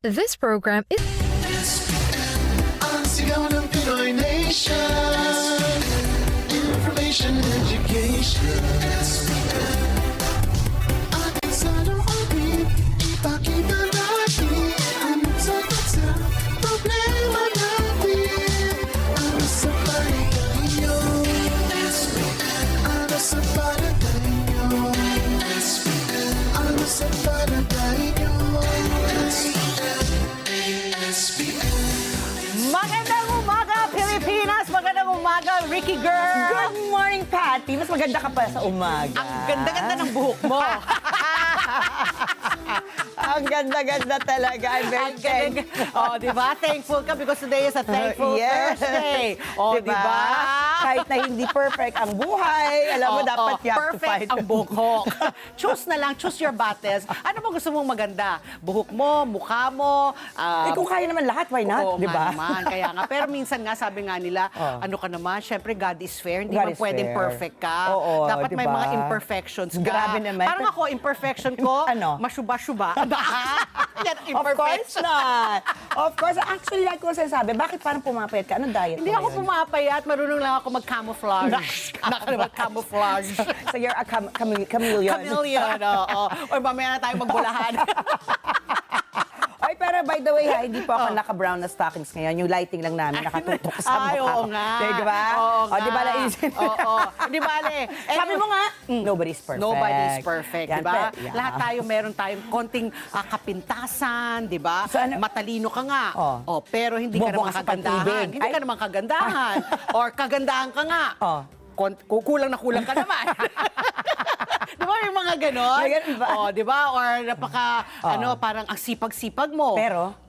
This program is Ang sigaw ng Pinoy Nation. Information and education. Ating salamin, ipakita natin ang sagot sa problema natin. Ano sa palagay nyo? Ano sa palagay nyo? Ano sa palagay nyo? Magandang umaga, Pilipinas! Magandang umaga, Ricky Girl! Good morning, Patty. Mas maganda ka pa sa umaga. Ang ganda-ganda ng buhok mo. Ang ganda-ganda talaga. I'm very thankful. Oh, di ba? Thankful ka because today is a thankful Yes. Thursday. Oh, di ba? Kahit na hindi perfect ang buhay, alam mo, dapat you have to perfect fight. ang buhok. Choose na lang, choose your battles. Ano mo gusto mong maganda? Buhok mo, mukha mo. Kung kaya naman lahat, why not? Oo Di ba? nga naman, kaya nga. Pero minsan nga, sabi nga nila, ano ka naman, syempre God is fair. Hindi God ba is pwedeng fair. perfect ka? Oo, Dapat may diba? mga imperfections ka. Grabe naman. Parang ako, imperfection ko, Ano? masyuba-syuba. Yan, Of course imperfection. not. Of course. Actually, like ko sinasabi, bakit parang pumapayat ka? Anong diet Hindi mo ako ngayon? pumapayat, marunong lang ako mag-camouflage. Camouflage. So you're a chameleon. Chameleon, oo. Or mamaya na tayo magbulahan. Ay, pero by the way, ha, hindi po ako naka-brown na stockings ngayon. Yung lighting lang namin nakatutok sa Ay, mukha oo ko. nga. Di ba? Oo O, di ba nga. naisip? Oo. Di ba, Ale? Sabi mo nga, nobody's perfect. Nobody's perfect, Yan, di ba? yeah. Lahat tayo meron tayong konting kapintasan, di ba? So, ano- Matalino ka nga. Oh. Pero hindi ka Bobo naman ka sa kagandahan. pag-ibig. Hindi ka Ay. naman kagandahan. Or kagandahan ka nga. Oh. Kulang na kulang ka naman. Di ba yung mga ganon? May ganun ba? Oh, di ba? Or parang ang sipag-sipag mo.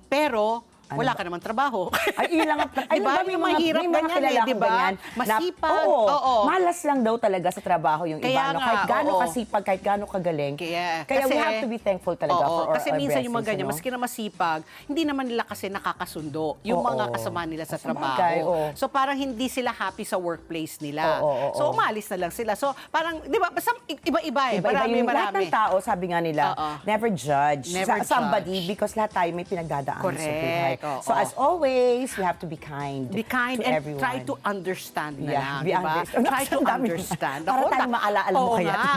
Pero, wala ka naman trabaho. Ay, ilang Di ba? Yung mahirap ganyan eh, di ba? Masipag. Oo. Malas lang daw talaga sa trabaho yung Kaya iba. No? nga, Kahit gaano oo. kasipag, kahit gaano kagaling. Kaya we have to be thankful talaga for our kasi minsan yung mga blessings, ganyan, ano? maski na masipag, hindi naman nila kasi nakakasundo yung Oo. mga kasama nila sa trabaho. Sabagay, oo. So parang hindi sila happy sa workplace nila. Oo. So umalis na lang sila. So parang, di ba, basta iba-iba eh. Iba-iba yung lahat Marami. ng tao, sabi nga nila, Oo. never judge Never somebody judge. because lahat tayo may pinagdadaanan sa buhay. Correct, oo. So as always, we have to be kind. Be kind to and everyone. try to understand na Yeah, lang, be di ba? understand. Try to Ang dami. understand. Para Ako, tayo maalaala mo oo kaya. nga.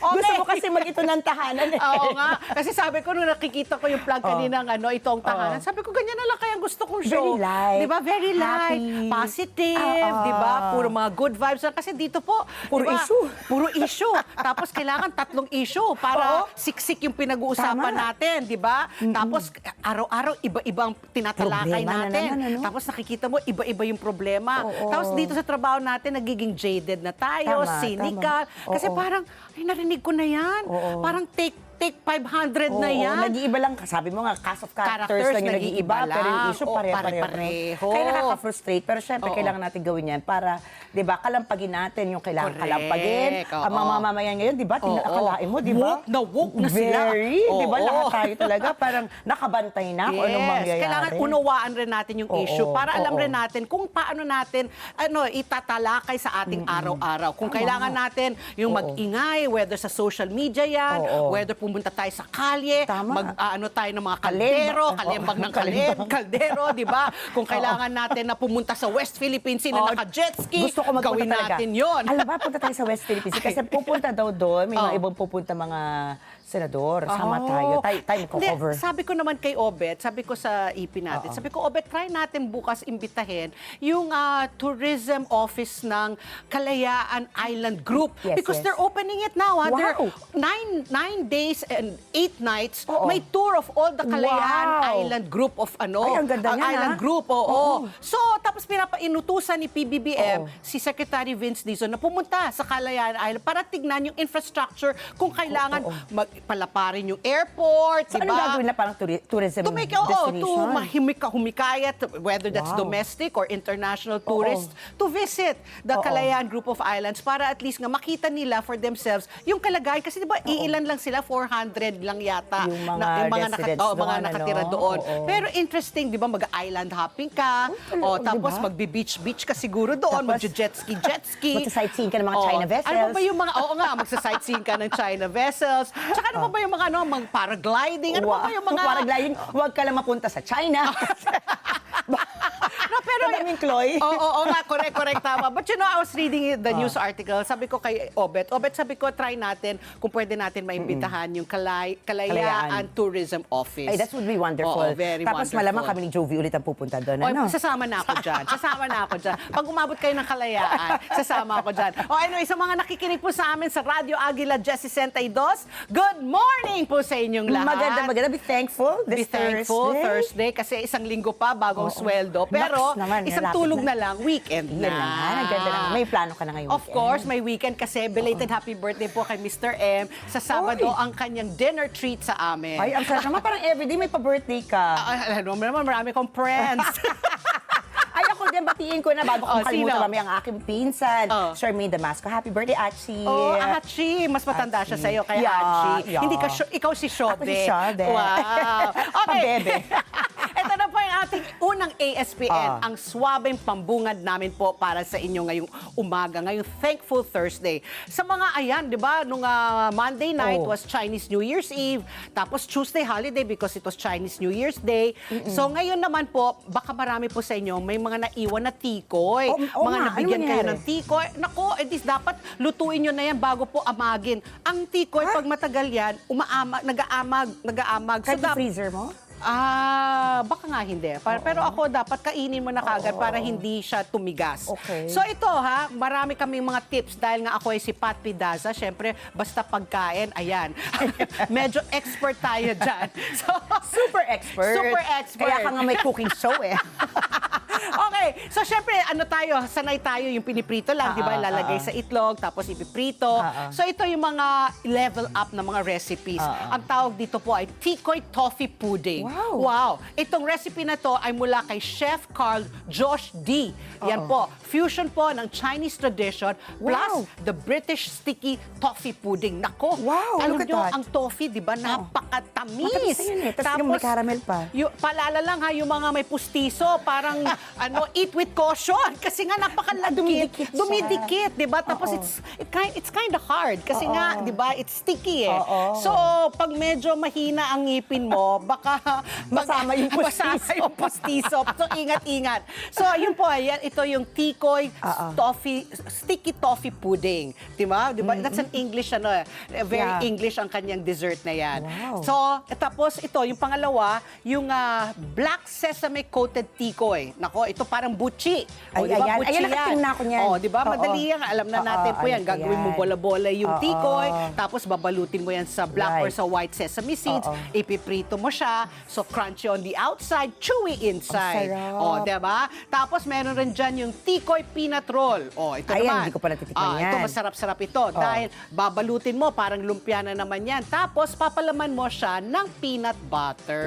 Gusto mo kasi mag-ito ng tahanan eh. Oo nga. Kasi sabi ko, nung nakikita ko yung plug kanina ng itong tahanan, sabi ko, ganyan na lang kaya gusto kong show. Very light. Di ba? Very light. Happy. Positive. Di ba? Puro mga good vibes. Kasi dito po, Puro di ba? issue. Puro issue. Tapos kailangan 3 issue para siksik yung pinag-uusapan Tama. natin. Di ba? Tapos araw-araw, iba-ibang tinatalakay Problema na natin. naman, ano? Tapos nakikita mo, iba-iba yung problema. Oo. Tapos dito sa trabaho natin, nagiging jaded na tayo, Tama, cynical. tama. Kasi Oo. parang, ay, narinig ko na yan. Oo. Parang take 500 na Oo, yan. nag-iiba lang, sabi mo nga, cast of characters Characters, lang yung nag-iiba nag-iiba, pero yung lang. issue Oo, pare-pareho. pare-pareho. Kaya nakaka-frustrate, pero syempre Oo. kailangan natin gawin yan para, di ba, kalampagin natin yung kailangan Correct. kalampagin. Oo. Ang mga mamamayan ngayon, di ba, Oo. akalain mo, di ba? Woke na sila. Very, di ba, Oo. lahat tayo talaga, parang nakabantay na kung anong mangyayari. Kailangan unawaan rin natin yung Oo, issue para alam oo. rin natin kung paano natin itatalakay sa ating araw-araw. Kung kailangan natin yung Oo. mag-ingay, whether sa social media yan, Oo. whether pumunta tayo sa kalye, Tama. tayo ng mga kaldero, kalembang ng Kalembang. kaldero, di ba? Kung kailangan natin na pumunta sa West Philippines Sea na Oo. naka-jet ski, Gusto ko magpunta gawin talaga. natin yon. Alam ba, punta tayo sa West Philippines Sea kasi pupunta daw doon, may mga Oo. ibang pupunta mga senador. Sama tayo. Tayo Hindi, cover. sabi ko naman kay Obet, sabi ko sa EP natin, sabi ko, Obet, try natin bukas imbitahin yung tourism office ng Kalayaan Island Group. Yes, Because yes. they're opening it now. They're Wow. 9 days and 8 nights, Oo. may tour of all the Kalayaan Wow. Island Group of Ay, ang ganda niyan, Island Group. Oo. Oo. So, tapos pinapainutusan ni PBBM Oo. si Secretary Vince Dizon na pumunta sa Kalayaan Island para tignan yung infrastructure kung kailangan palaparin yung airport, So, diba? anong gagawin na parang tourism To make, to destination? humikayat, whether that's Wow. domestic or international tourists, to visit the Oo. Kalayaan Group of Islands para at least nga makita nila for themselves yung kalagayan. Kasi diba, iilan lang sila, 400 lang yata. Yung mga residents mga doon, nakatira ano? doon. Oo. Pero interesting, di ba, mag-island hopping ka. O, Di tapos Tapos ba? magbi-beach ka siguro doon, Tapos, mag-jet ski. magsa-sightseeing ka ng mga Oo. China vessels. Ano pa ba yung mga, oo nga, magsa-sightseeing ka ng China vessels. Tsaka ano pa ba yung mga, mga paragliding? Ano pa ba yung mga... Paragliding, huwag ka lang mapunta sa China. No, pero, Madaming Chloe. Oo nga, correct, tama. But you know, I was reading the news article. Sabi ko kay Obet, sabi ko, try natin kung pwede natin maimbitahan yung Kalayaan Tourism Office. Ay, that would be wonderful. Oo, very Tapos wonderful. malamang kami ni Jovi ulit ang pupunta doon. Oy, Ano? sasama na ako dyan. Pag umabot kayo ng Kalayaan, sasama ako dyan. O anyway, sa mga nakikinig po sa amin sa Radio Aguila Jessie 62, good morning po sa inyong lahat. Maganda. Be thankful Be this thankful Thursday. Kasi isang linggo pa bagong sweldo. Pero naman, isang malapit tulog na. na lang, weekend na. Yan naman, ang ganda naman. May plano ka na ngayong Of course, may weekend kasi belated happy birthday po kay Mr. M. Sa Sabado Oy. ang kanyang dinner treat sa amin. Ay, ang sarap naman. Parang everyday may pa-birthday ka. Alam mo naman, marami kong friends. Ay, ako din, batiin ko na bago kong kalimutan sino? kami ang aking pinsan, Oh. Charmaine Damasco. Happy birthday, Achi. Oh, Achi. Mas matanda siya sa'yo, kaya Yeah, Achi. yeah. Hindi ka, ikaw si Shode. Ako si Shode. Wow. Ang bebe. Ito na po yung ating unang ASPN, ang swabing pambungad namin po para sa inyo ngayong umaga, ngayong Thankful Thursday. Sa mga ayan, di ba, nung Monday night was Chinese New Year's Eve, tapos Tuesday holiday because it was Chinese New Year's Day. So ngayon naman po, baka marami po sa inyo, may mga naiwan na tikoy. Oo Mga nga, nabigyan ano kayo nangyari? ng tikoy. Nako, edis dapat lutuin nyo na yan bago po amagin. Ang tikoy, pag matagal yan, nag-aamag. Kahit freezer mo? Baka nga hindi. Pero ako dapat kainin mo na kagad para hindi siya tumigas. Okay. So ito ha, marami kaming mga tips dahil nga ako ay si Pat Pidaza. Siyempre, basta pagkain, ayan. Medyo expert tayo dyan. So, Super expert. Super expert. Kaya ka nga may cooking show eh. Okay, so syempre, sanay tayo yung piniprito lang, di ba? Lalagay sa itlog, tapos ipiprito. So ito yung mga level up na mga recipes. Ang tawag dito po ay Tikoy Toffee Pudding. Wow. Itong recipe na to ay mula kay Chef Carl Josh D. Yan po, fusion po ng Chinese tradition plus the British sticky toffee pudding. Nako, Wow, alam look at nyo, that. ang toffee, di ba, napakatamis. Matamis na yun eh. Tas yung may caramel pa. Palala lang ha, yung mga may pustiso, parang eat with caution kasi nga napakalagkit. Dumidikit siya. Dumidikit, 'di ba? Tapos it's kind of hard kasi nga, 'di ba? It's sticky eh. So, pag medyo mahina ang ngipin mo, baka Masama yung pustiso. Masama yung pustiso. So, ingat-ingat. So, yun po, ito yung tikoy sticky toffee pudding. 'Di ba? That's an English very Yeah. English ang kanyang dessert na yan. Wow. So, tapos ito, yung pangalawa, yung black sesame coated tikoy. Nako, ito parang buchi. Ay, di ba? ayan. Buchi Ayan, nakatingin na ako niyan. Oh, di ba? Oo. Madali yan. Alam na natin po yan. Alam ko Gagawin mo yan. bola-bola yung Oo. tikoy, tapos babalutin mo yan sa black or Right. sa white sesame seeds. Oo. Ipiprito mo siya. So, crunchy on the outside, chewy inside. Ang sarap. Oh, di ba? Tapos, meron rin dyan yung tikoy peanut roll. Oh, ito Ayan, naman. hindi ko pa natitikman Ito, yan. masarap-sarap ito. Dahil babalutin mo, parang lumpia na naman yan. Tapos, papalaman mo siya ng peanut butter.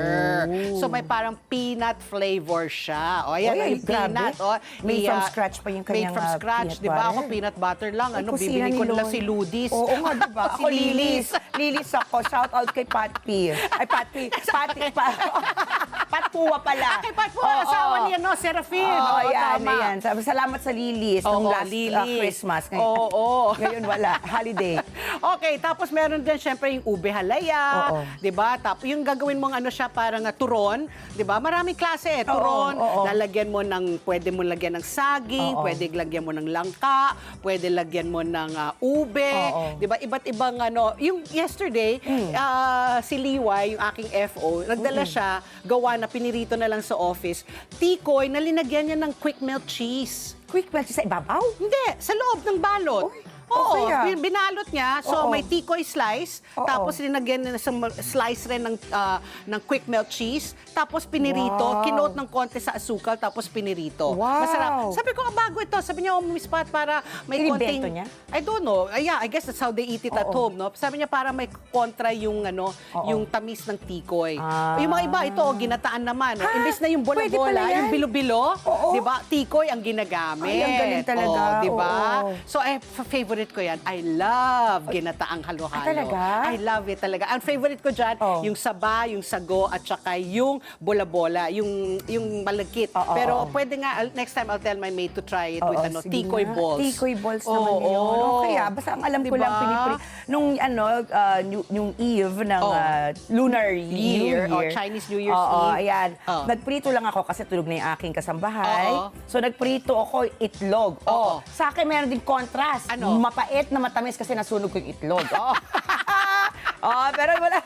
So, may parang peanut flavor siya. O, ayan, Oy, yung grabe. peanut. O, Made from scratch pa yung Made kanyang, from scratch, peanut di ba? Ako, butter. peanut butter lang. Ay, kusina Bibili ni ko nila Lon. si Ludis. Oo nga, diba? Si Ako, Lilis. Lilis ako. Shout out kay Pat P. Ay, Pat P. Pat Puwa pala. Kay Pat po, Oo. asawa niya, no? Serafin. Oo, yan, tama. yan. Salamat sa Lilis nung Oo, last Lilis. Christmas. Oo. Ngayon wala. Holiday. Okay, tapos meron din syempre yung ube halaya, Oo. 'di ba? Tapos yung gagawin mong parang turon, 'di ba? Maraming klase eh. Turon, oo. lalagyan mo pwede mo lagyan ng saging, Oo. pwede lagyan mo ng langka, pwede lagyan mo ng ube, Oo. 'di ba? Iba't ibang yung yesterday, si Liway, yung aking FO, nagdala siya, gawa na pinirito na lang sa office, tikoy na linagyan niya ng quick melt cheese. Quick melt sa ibabaw? Hindi, sa loob ng balot. Uy, Oo, okay, binalot niya. So, Oo. may tikoy slice. Oo. Tapos, linagyan na sa slice rin ng quick melt cheese. Tapos, pinirito. Wow. Kinote ng konti sa asukal. Tapos, pinirito. Wow. Masarap. Sabi ko, bago ito. Sabi niya, Miss Pat, para may Inimbento konting... niya? I don't know. Yeah, I guess that's how they eat it at home, no? Sabi niya, para may kontra yung, yung tamis ng tikoy. Yung mga iba, ito, ginataan naman. Ha? Imbis na yung Pwede bola-bola, pala yan? yung bilo-bilo, Oo. di ba? Tikoy ang ginagamit. Ay, ang galing talaga. di ba? Oo. So, favorite favorite ko yan. I love ginataang halo-halo. talaga? I love it talaga. Ang favorite ko dyan, yung saba, yung sago, at saka yung bola-bola, yung malagkit. Pero pwede nga, next time I'll tell my maid to try it with sige tikoy nga. balls. Tikoy balls naman yun. Kaya, basta ang alam ko Diba? lang, nung yung eve ng lunar year. Or Chinese New Year's Oo, Eve. ayan. Oo. Nagprito lang ako kasi tulog na yung aking kasambahay. Oo. So, nagprito ako itlog. Oo. Sa akin, meron din contrast. Ano? Mapait na matamis kasi nasunog ko yung itlog. Oo. Pero wala.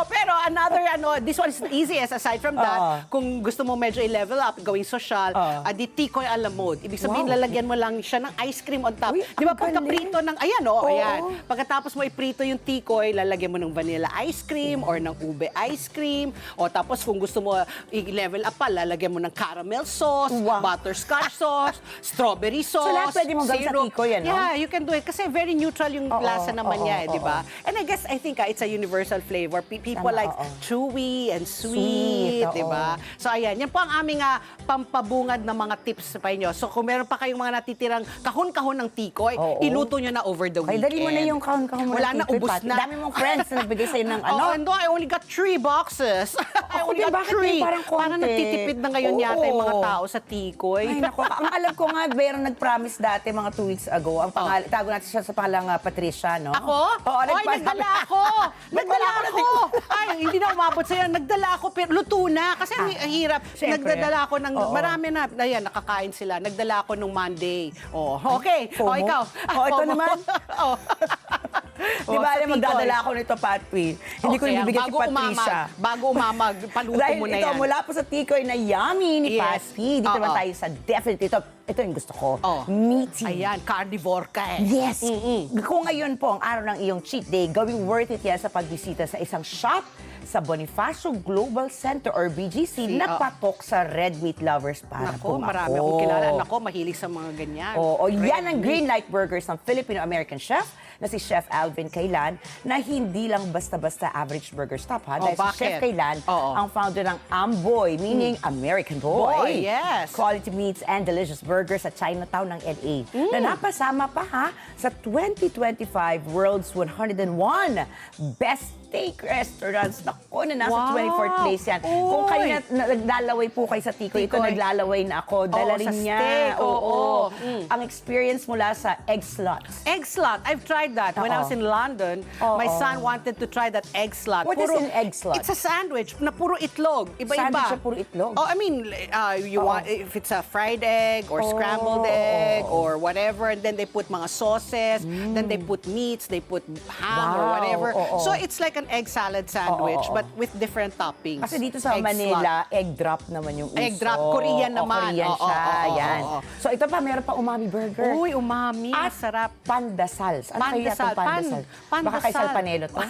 Pero another, this one is the easiest aside from that. Kung gusto mo medyo i-level up, gawing social, di tikoy a la mode. Ibig sabihin, Wow. lalagyan mo lang siya ng ice cream on top. Uy, Di ba ang pagka-prito ng, ayan, Oo. ayan. Pagkatapos mo iprito yung tikoy, lalagyan mo ng vanilla ice cream or ng ube ice cream. O tapos kung gusto mo i-level up pa, lalagyan mo ng caramel sauce, Wow. butterscotch sauce, strawberry sauce, So, lahat pwede mong gawin sa syrup. tikoy, ano? Yeah, you can do it. Kasi very neutral yung lasa naman niya, di ba? oo. And I guess, I think it's a universal flavor. People Tama, like oo. chewy and Sweet, sweet, di ba? oo. So ayan, yan po ang aming pampabungad na mga tips sa inyo. So kung meron pa kayong mga natitirang kahon-kahon ng tikoy, Oo. iluto nyo na over the Ay, weekend. dali mo na yung kahon-kahon mo Wala na na, tikoy, ubus Pati. na. Dami mong friends na nagbigay sa'yo ng Oh, and I only got 3 boxes. I Ako only din, got bakit 3. parang konti? Parang nagtitipid na ngayon yata yung mga Oo. tao sa tikoy. Ay, nako. Ang alam ko nga, meron nag-promise dati mga 2 weeks ago. Ang pangalan, tago natin siya sa pangalang Patricia, no? Ako? Oo, Ay, nagdala ako! Nagdala ako! Ay, hindi na umabot sa'yo. Nagdala ako, pero luto na. Kasi ang hirap. Siyempre. Nagdala ako ng, Oo. marami na. Ayan, nakakain sila. Nagdala ako nung Monday. Oh, okay. FOMO? O, ikaw. Ito FOMO. naman. Oh. Di ba, alam, magdadala ako nito, Patpi. Hindi ko Okay, ibibigay si bago Patricia. Bago umamag, paluto Dahil mo na ito, yan. mula po sa tikoy na yummy ni Yes. Patpi. Dito Oo. naman tayo sa definite. Ito yung gusto ko. Oh. Meaty. Ayan, carnivore ka eh. Yes! Kung ngayon po ang araw ng iyong cheat day, gawing worth it yan sa pagbisita sa isang shop sa Bonifacio Global Center or BGC na patok sa red meat lovers para Nako, pong marami ako. akong kilala. Nako, mahilig sa mga ganyan. Oo, Red yan ang meat. Green Light Burgers ng Filipino-American chef na si Chef Alvin Kailan na hindi lang basta-basta average burger stop ha. Oh, Dahil si bakit? Chef Kailan Oo. ang founder ng Amboy, meaning American Boy. Boy, yes. Quality meats and delicious burgers sa Chinatown ng LA na napasama pa ha sa 2025 World's 101 Best Steak Restaurants. Naku, na nasa Wow. 24th place yan. Kung Uy. kayo naglalaway po kayo sa Tikoy, ito Tikoy. naglalaway na ako. Dala Oo, rin sa niya. steak, oo. Ang experience mula sa egg slots. Egg slot. I've tried that. When I was in London, my son wanted to try that egg slot. What is an egg slot? It's a sandwich na puro itlog. Iba-iba. Sandwich na puro itlog? Oh, I mean, you want if it's a fried egg or scrambled egg or whatever, and then they put mga sauces, then they put meats, they put ham or Wow. whatever. Oo. So it's like an egg salad sandwich, Oo. but with different toppings. Kasi dito sa Egg Manila, slot. egg drop naman yung uso. Egg drop, Korean naman. Korean Oo, siya, oo, yan. oo. So ito pa, meron pa umami burger. Uy, umami. At Masarap. pandasal. Ano kaya Pandasal. itong pandasal? Baka kay Pandasal. Salpanelo to.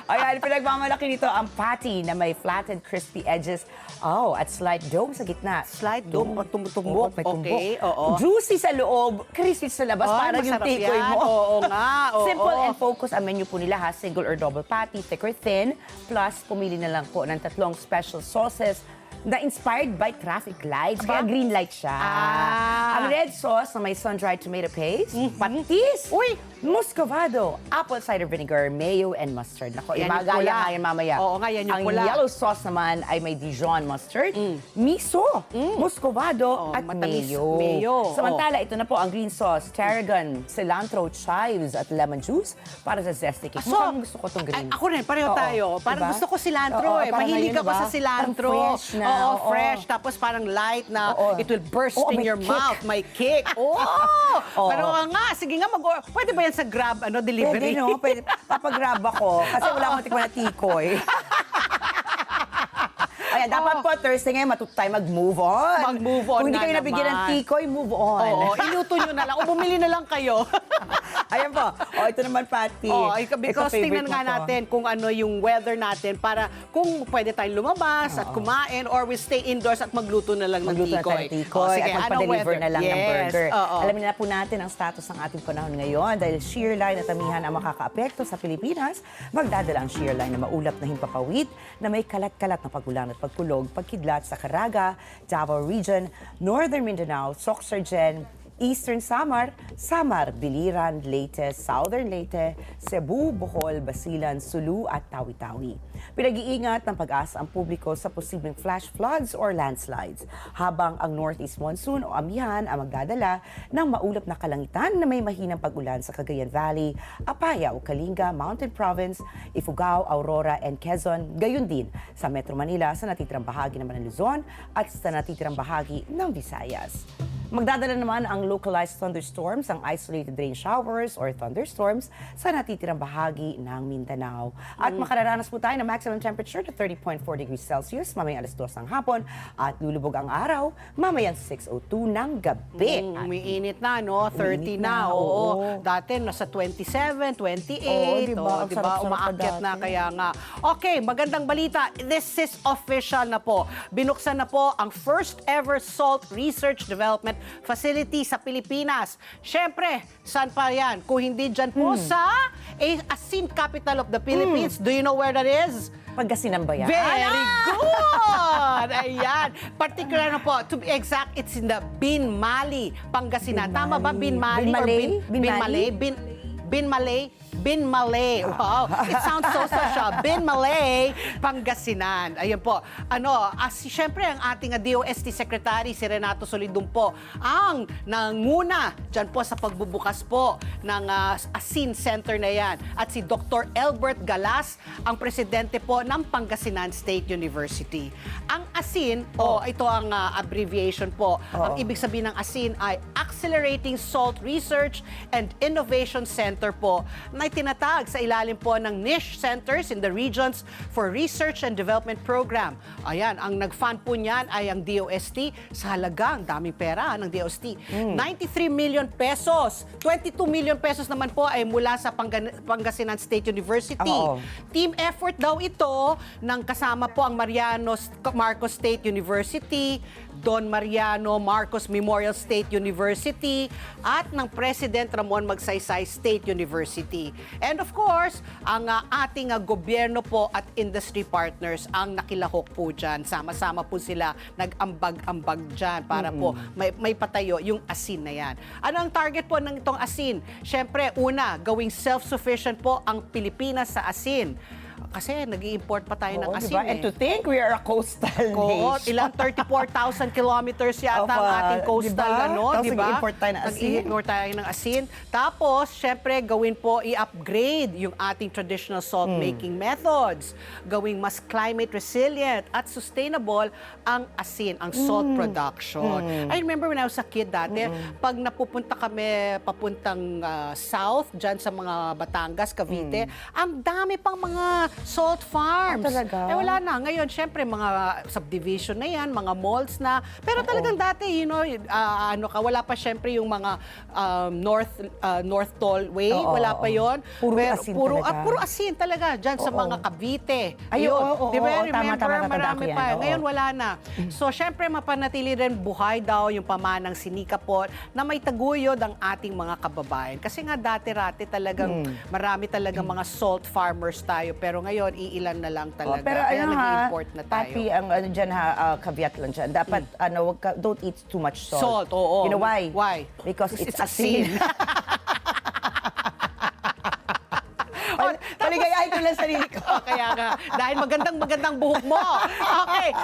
Ayan, pinagmamalaki nito ang patty na may flattened crispy edges. Oh, at slight dome sa gitna. Slight dome, tumutumbok. May tumbok. Okay, oo. Juicy sa loob, crispy sa labas. Ay, parang yung masarap tikoy yan. mo. Oo nga, oo. Simple and focused ang menu po nila ha. Single or double patty, thick or thin. Plus, pumili na lang po ng 3 special sauces na inspired by traffic lights. Aba? Kaya green light siya. Ah. Ang red sauce na may sun-dried tomato paste, patis, Uy! muscovado, apple cider vinegar, mayo, and mustard. Nako, Yan yung imagaya pula. nga yan mamaya. Oo nga, yan yung Ang pula. yellow sauce naman ay may Dijon mustard, miso, muscovado, Oh, at matamis. mayo. Mayo, Samantala, ito na po ang green sauce, tarragon, cilantro, chives, at lemon juice para sa zesty cake. Mukhang gusto ko itong green. Ako rin, pareho Oo. tayo. Parang Diba? gusto ko cilantro Oo, eh. parang Mahilig ngayon, ako diba? sa cilantro. Parang fresh na. Oo, Oo. fresh. Tapos parang light na Oo. it will burst Oo, in may your kick. mouth. May kick. Oo! Oo. Pero nga, sige nga, pwede ba yan sa Grab delivery? Pwede, no? Pwede. Papagrab ako. Kasi wala akong tikman na tikoy. Ayan, dapat po Thursday ngayon matuto tayo mag-move on. Mag-move on Kung hindi nga kayo nabigyan ng naman. tikoy, move on. Oo, iluto nyo na lang. O bumili na lang kayo. Ayan po. O, ito naman, Patty. Oh, because Ito, favorite tingnan nga mo to. natin kung ano yung weather natin para kung pwede tayong lumabas at kumain or we stay indoors at magluto na lang ng Magluto na tikoy. tayo ng tikoy at magpa-deliver na lang ng burger. Oo. Alamin na po natin ang status ng ating panahon ngayon dahil shear line at amihan ang makakaapekto sa Pilipinas. Magdadala ang shear line na maulap na himpapawid na may kalat-kalat na pagulan at pagkulog, pagkidlat sa Caraga, Davao Region, Northern Mindanao, Sorsogon, Eastern Samar, Samar, Biliran, Leyte, Southern Leyte, Cebu, Bohol, Basilan, Sulu at Tawi-Tawi. Pinag-iingat ng pag-asa ang publiko sa posibleng flash floods or landslides, habang ang northeast monsoon o amihan ang magdadala ng maulap na kalangitan na may mahinang pag-ulan sa Cagayan Valley, Apayao, Kalinga, Mountain Province, Ifugao, Aurora, and Quezon, gayon din sa Metro Manila, sa natitirang bahagi naman ng Luzon at sa natitirang bahagi ng Visayas. Magdadala naman ang localized thunderstorms, ang isolated rain showers or thunderstorms sa natitirang bahagi ng Mindanao. At makararanas po tayo ng maximum temperature na 30.4 degrees Celsius mamayang alas 2 ng hapon at lulubog ang araw mamayang 6:02 ng gabi. Umiinit na, no? 30 Umiinit na, na, oo. oo. Dati nasa 27, 28, Oo, diba? Ang diba? sarap-sarap Umaakyat pa na, dati. kaya nga. Okay, magandang balita. This is official na po. Binuksan na po ang first ever salt research development facility sa Pilipinas. Siyempre, saan pa yan? Kung hindi dyan po sa asin capital of the Philippines. Do you know where that is? Pagkasinan ba yan? Very good! Ayan. Particular na po, to be exact, it's in the Binmali, Pangasinan. Tama ba, Binmali? or Binmalay? Binmalay? Binmalay. Wow. It sounds so social. Binmalay, Pangasinan. Ayun po. Siyempre, ang ating DOST Secretary, si Renato Solidum po, ang nanguna dyan po sa pagbubukas po ng ASIN Center na yan. At si Dr. Elbert Galas, ang presidente po ng Pangasinan State University. Ang ASIN, ito ang abbreviation po. Ang ibig sabihin ng ASIN ay Accelerating Salt Research and Innovation Center po, na tinatag sa ilalim po ng niche centers in the regions for research and development program. Ayan, ang nag-fund po niyan ay ang DOST sa halagang, daming pera ng DOST, 93 million pesos. 22 million pesos naman po ay mula sa Pangasinan State University. Oo. Team effort daw ito ng kasama po ang Marcos State University, Don Mariano Marcos Memorial State University, at ng President Ramon Magsaysay State University. And of course, ang ating gobyerno po at industry partners ang nakilahok po dyan. Sama-sama po sila nag-ambag-ambag dyan para po may patayo yung ASIN na yan. Ano ang target po ng itong ASIN? Siyempre, una, gawing self-sufficient po ang Pilipinas sa ASIN. Kasi nag-i-import pa tayo ng asin. Diba? And to think we are a coastal nation. Ilang 34,000 kilometers yata Of, ang ating coastal, Tapos di ba? nag-i-import tayo ng asin. Nag-i-import tayo ng asin. Tapos, syempre, gawin po, i-upgrade yung ating traditional salt making methods. Gawing mas climate resilient at sustainable ang asin, ang salt production. I remember when I was a kid dati, pag napupunta kami papuntang south, dyan sa mga Batangas, Cavite, ang dami pang mga salt farms. Talaga? Wala na. Ngayon, syempre, mga subdivision na yan, mga malls na. Pero talagang dati, wala pa syempre yung mga North Tollway. Wala pa yon. Puro asin talaga. Puro asin talaga. Dyan sa mga Cavite. Ay, Yun. oo, Di ba? oo, Remember, tama, marami tandaan ko yan. pa. Oo. Ngayon, wala na. So, syempre, mapanatili rin buhay daw yung pamanang sinikapot na may taguyod ang ating mga kababayan. Kasi nga, dati-rati talagang marami talagang mga salt farmers tayo. Pero ngayon, iilan na lang talaga. Pero Kaya ano nag-import na tayo. Papi, ang dyan caveat lang dyan. Dapat, don't eat too much salt. Salt, oo. You know why? Why? Because it's asin. Paligayahin ko lang sarili ko. Kaya nga, dahil magandang buhok mo. Okay,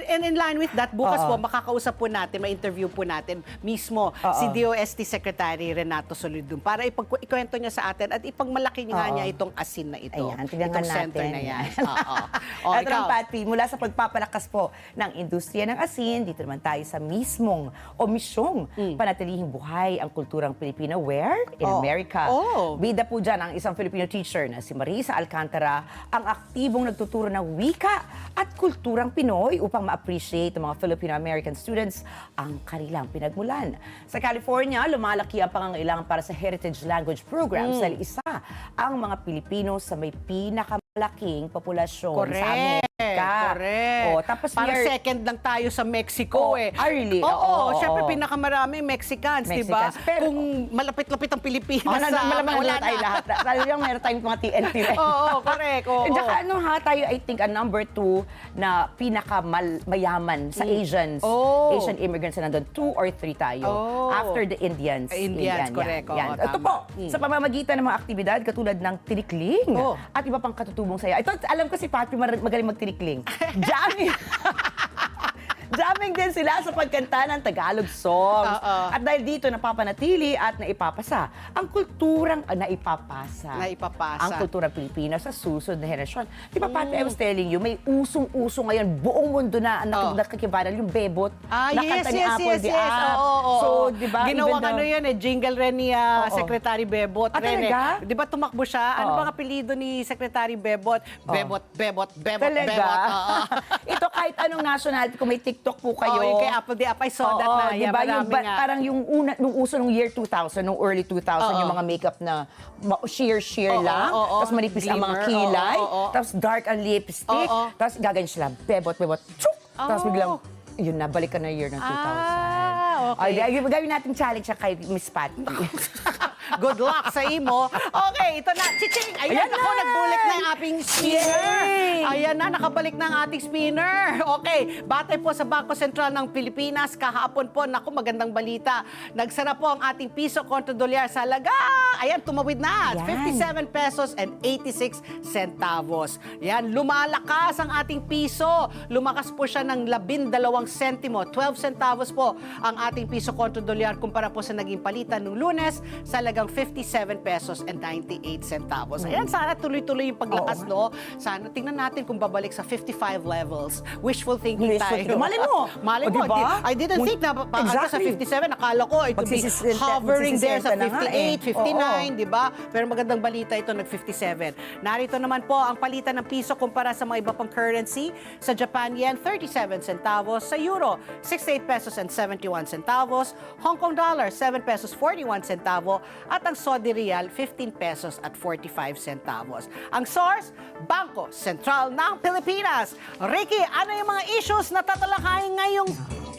and in line with that, bukas po, makakausap po natin, ma-interview po natin mismo si DOST Secretary Renato Solidum para ikwento niya sa atin at ipagmalaki niya itong asin na ito. Ayan, tignan itong natin. center na yan. Ito lang, Patpi, mula sa pagpapalakas po ng industriya ng asin, dito naman tayo sa mismong o misyong panatilihing buhay ang kulturang Pilipino where? In America. Bida po dyan ang isang Filipino teacher na si Marisa Alcantara, ang aktibong nagtuturo ng wika at kulturang Pinoy upang ma-appreciate ng mga Filipino-American students ang kanilang pinagmulan. Sa California, lumalaki ang pangangailangan para sa heritage language programs dahil isa ang mga Pilipino sa may pinakamalaki pinakamalaking populasyon Correct. sa Amerika. Correct. Oh, tapos para we are- second lang tayo sa Mexico Oh, eh. really? Oo, Oo, syempre oo. pinakamarami Mexicans, di ba? Mexicans. Pero- Kung malapit-lapit ang Pilipinas Malaman wala tayo na. lahat. Talagang meron tayong mga TNT rin. Oo, correct. Oo. At saka ano ha, tayo I think ang number 2 na pinakamayaman sa Asians. Oh. Asian immigrants na nandun, 2 or 3 tayo. Oh. After the Indians. Indians, correct. Oo, Yan. Ito tama. po, sa pamamagitan ng mga aktibidad katulad ng tinikling Oh. at iba pang katutubong saya. Ito, alam ko si Papi magaling magtinikling. Jamming. Jamming din sila sa pagkanta ng Tagalog songs. Oo. At dahil dito napapanatili at naipapasa ang kulturang naipapasa. Naipapasa. Ang kulturang Pilipino sa susunod na henerasyon. Di ba, Pati, I was telling you, may usong-uso ngayon, buong mundo na ang nakikibaral, yung bebot. Ah, na yes, kanta ni yes, Apple yes, the yes. App. Oo, oo, So, oo. di ba? Ginawang even ano though- yun Jingle rin ni Oo. Secretary Bebot. Ah, rin, talaga? Di ba tumakbo siya? Ano Oo. bang apelido ni Secretary Bebot? Bebot, Bebot, Bebot, Talaga? Bebot. Oo. Ito kahit anong nationality, kung may TikTok po kayo. Oo, yung kay Apple the App, I saw that na. di Yeah, ba? Yung, marami nga. parang yung una, nung uso nung year 2000, nung early 2000, Oo. yung mga makeup na sheer Oo, lang. oo. Tapos manipis ang mga Glimmer, kilay. oo, oo. Tapos dark ang lipstick. Oo. Tapos gaganyan sila, bebot, bebot, tsuk! Tapos Oo. biglang, yun na, balik ka na year ng 2000. Ah, okay. Ay, gawin natin challenge siya kay Miss Patty. Good luck sa imo. Okay, ito na. Chiching! Ayan, Ayan ako, na! nagbalik na yung ating spinner. Yay! Ayan na, nakabalik na ang ating spinner. Okay, batay po sa Bangko Sentral ng Pilipinas, kahapon po, naku, magandang balita. Nagsara po ang ating piso kontra dolyar sa halaga. Ayan, tumawid na. Yan. 57 pesos and 86 centavos. Yan, lumalakas ang ating piso. Lumakas po siya ng 12 sentimo. 12 centavos po ang ating piso kontra dolyar kumpara po sa naging palitan nung Lunes sa halagang 57 pesos and 98 centavos. Ayan, sana tuloy-tuloy yung paglakas, no? Sana, tingnan natin kung babalik sa 55 levels. Wishful thinking Wishful tayo. thinking. Malay mo. Malay O, mo. diba? I didn't think na sa Exactly. 57. Nakala ko it would be hovering there sa 58, 59, di ba? Pero magandang balita ito, nag-57. Narito naman po ang palitan ng piso kumpara sa mga iba pang currency. Sa Japan yen, 37 centavos. Sa euro, 68 pesos and 71 centavos. Hong Kong dollar, 7 pesos 41 centavo. At ang Saudi Riyal, 15 pesos at 45 centavos. Ang source, Bangko Sentral ng Pilipinas. Ricky, ano yung mga issues na tatalakayin ngayong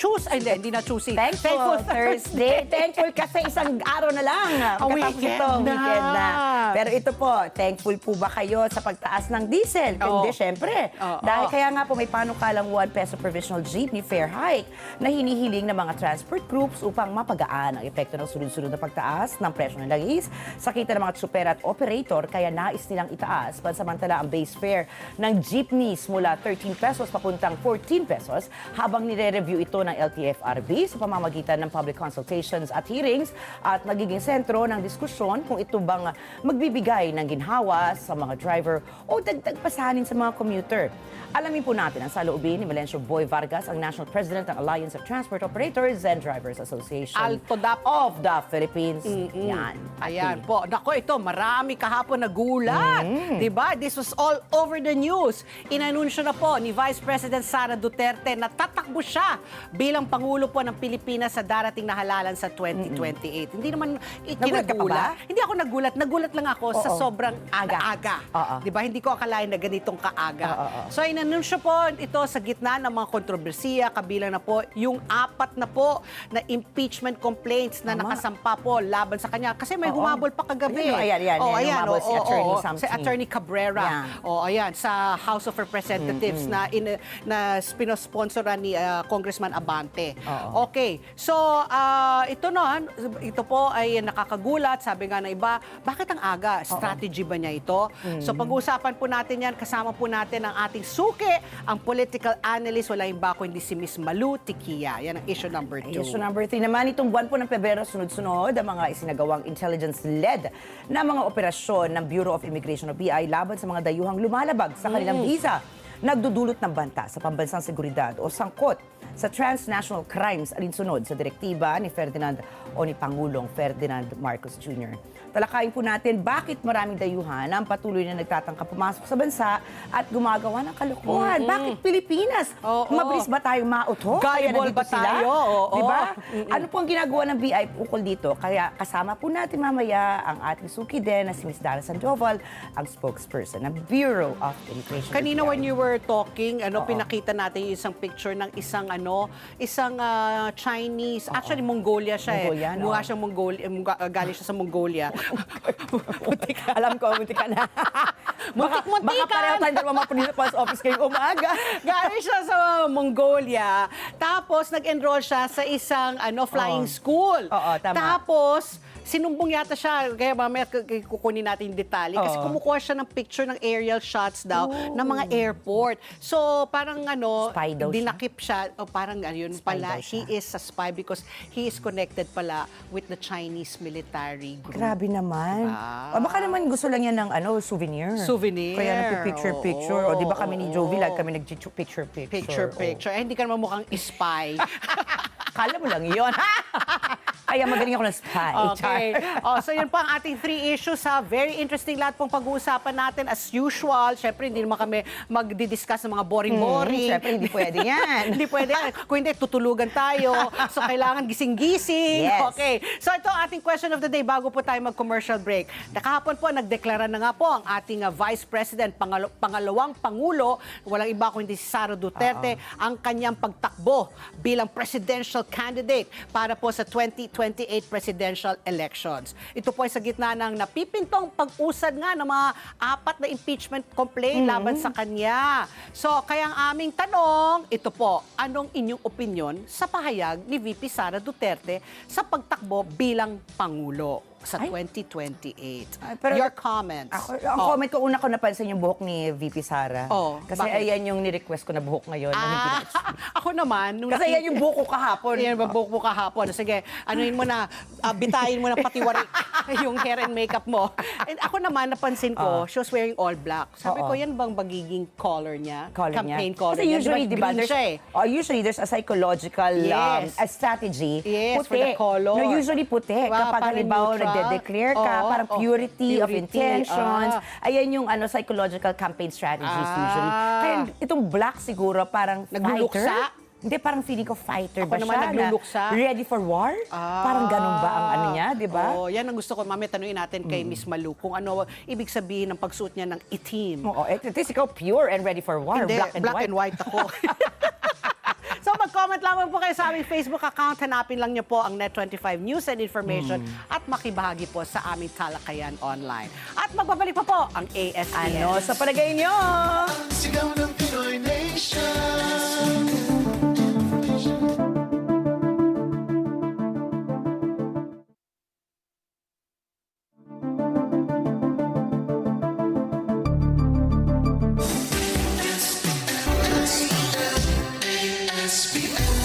hindi na Tuesday. Thankful Thursday. Thankful kasi isang araw na lang. Pagkatapos weekend ito, na. weekend na. Pero ito po, thankful po ba kayo sa pagtaas ng diesel? Oo. Kundi, syempre. Oo. Dahil kaya nga po may panukalang 1 peso provisional jeepney fare hike na hinihiling ng mga transport groups upang mapagaan ang epekto ng sunod-sunod na pagtaas ng presyo ng langis sa kita ng mga tsuper at operator. Kaya nais nilang itaas pansamantala ang base fare ng jeepneys mula 13 pesos papuntang 14 pesos habang nire-review ito ng LTFRB sa pamamagitan ng public consultations at hearings at nagiging sentro ng diskusyon kung ito bang magbibigay ng ginhawa sa mga driver o dagdag pasanin sa mga commuter. Alamin po natin ang saloobin ni Melencio Boy Vargas, ang National President ng Alliance of Transport Operators and Drivers Association Altodap. of the Philippines. Yan. Ayan po. Nako, ito, marami kahapon nagulat. Diba? This was all over the news. Inanunsyo na po ni Vice President Sara Duterte na tatakbo siya bilang Pangulo po ng Pilipinas sa darating na halalan sa 2028. Hindi naman Nagulat ka pa ba? kinagulat. Hindi ako nagulat. Nagulat lang ako sa Oo. sobrang aga-aga. Oo. Diba? Hindi ko akalain na ganitong kaaga. Oo. So, inanunsyo po ito sa gitna ng mga kontrobersiya. Kabilang na po yung 4 na po na impeachment complaints na Tama. nakasampa po laban sa kanya. Kasi may Oo. humabol pa kagabi. Ayan, humabol si Attorney something. Si Attorney Cabrera. Yan. Ayan, sa House of Representatives na spinosponsoran ni Congressman Abante. Oo. Okay. So, ito po ay nakakagulat. Sabi nga ng iba, bakit ang aga? Strategy ba niya ito? So, pag-uusapan po natin yan. Kasama po natin ang ating suki, ang political analyst. Wala yung bako, hindi si Miss Malu Tikia. Yan ang issue number 2. Issue number 3 naman, itong buwan po ng Pebrero, sunod-sunod ang mga isinagawang intelligence-led na mga operasyon ng Bureau of Immigration o BI laban sa mga dayuhang lumalabag sa kanilang visa. nagdudulot ng banta sa pambansang seguridad o sangkot sa transnational crimes alinsunod sa direktiba ni Ferdinand o ni Pangulong Ferdinand Marcos Jr. Talakayin po natin bakit maraming dayuhan ang patuloy na nagtatangka pumasok sa bansa at gumagawa ng kalokohan. Bakit Pilipinas? Oo. Mabilis ba tayong mauto? Kaya Gullible nandito ba tayo? Oo. Di ba? Ano po ang ginagawa ng BI ukol dito? Kaya kasama po natin mamaya ang ating suki din na si Ms. Dara Sandoval, ang spokesperson ng Bureau of Immigration. Kanina BI. when you were talking, Oo. pinakita natin yung isang picture ng isang Chinese, actually Mongolia siya Mongolian, Mukha oo. siyang Mongolia, galing siya sa Mongolia. Alam ko, muntik ka na. Muntik-muntikan! Baka pareho tayong dalawa mapunta sa office ngayong umaga. Galing siya sa Mongolia. Tapos, nag-enroll siya sa isang flying school. Oo, tama. Tapos, sinumbong yata siya. Kaya mamaya kukunin natin yung detalye. Kasi Oo. kumukuha siya ng picture ng aerial shots daw ng mga airport. So, parang Spy daw siya? dinakip siya. O parang yun Spy pala. daw siya. He is a spy because he is connected pala with the Chinese military group. Grabe naman. Ah. O baka naman gusto lang yan ng souvenir. Souvenir. Kaya nagpipicture-picture. Oo, O di ba kami ni Jovi, oo. like kami nag-picture-picture. Picture. Eh, hindi ka naman mukhang spy. Kala mo lang yun. Kaya magaling ako ng spy. Okay. So yun po ang ating 3 issues ha. Very interesting lahat pong pag-uusapan natin as usual. Siyempre, hindi naman kami magdi-discuss ng mga boring-boring. Siyempre, hindi pwede yan. Hindi pwede yan. Kung hindi, tutulugan tayo. So kailangan gising-gising. Yes. Okay. So ito ang ating question of the day bago po tayo mag-commercial break. Nakahapon po, nagdeklara na nga po ang ating Vice President, pangalawang Pangulo, walang iba kundi si Sara Duterte, ang kanyang pagtakbo bilang presidential candidate para po sa 2028 presidential elections. Ito po ay sa gitna ng napipintong pag-usad nga ng mga 4 na impeachment complaint laban sa kanya. So, kaya ang aming tanong, ito po, anong inyong opinion sa pahayag ni VP Sara Duterte sa pagtakbo bilang Pangulo sa 2028? Ay, pero- Your comments. Ang comment ko, una ko napansin yung buhok ni VP Sara. Oh, Kasi bakit? ayan yung ni-request ko na buhok ngayon. na hindi na- Ako naman, nung Kasi yan yung buhok ko kahapon. Yan, buhok mo kahapon. Sige, anuin mo na, bitayin mo na patiwari yung hair and makeup mo. And ako naman, napansin ko, she was wearing all black. Sabi Oo. ko, yan bang magiging color niya? Color Campaign niya. color Kasi niya? usually, di ba, green siya eh. usually there's a psychological Yes. a strategy. Yes, puti. for the color. No, usually puti. Diba, Kapag parang halimbawa neutral. nagde-declare ka, Oo, parang purity of purity. intentions. Ayan yung psychological campaign strategies usually. Kaya itong black siguro parang Nagluluksa? fighter. Hindi, parang feeling ko fighter Ako ba naman siya? nagluluksa. Na ready for war? Parang ganun ba ang ano niya, di ba? Oh, yan ang gusto ko. Mamaya tanungin natin kay Miss Malu kung ano ibig sabihin ng pagsuot niya ng itim. Oo, at least ikaw pure and ready for war. Hindi, black and white. ako. So mag-comment lamang po kayo sa aming Facebook account. Hanapin lang niyo po ang Net25 News and Information at makibahagi po sa aming talakayan online. At magbabalik pa po ang ASPN. Ano sa palagay niyo? Sigaw ng Pinoy Nation.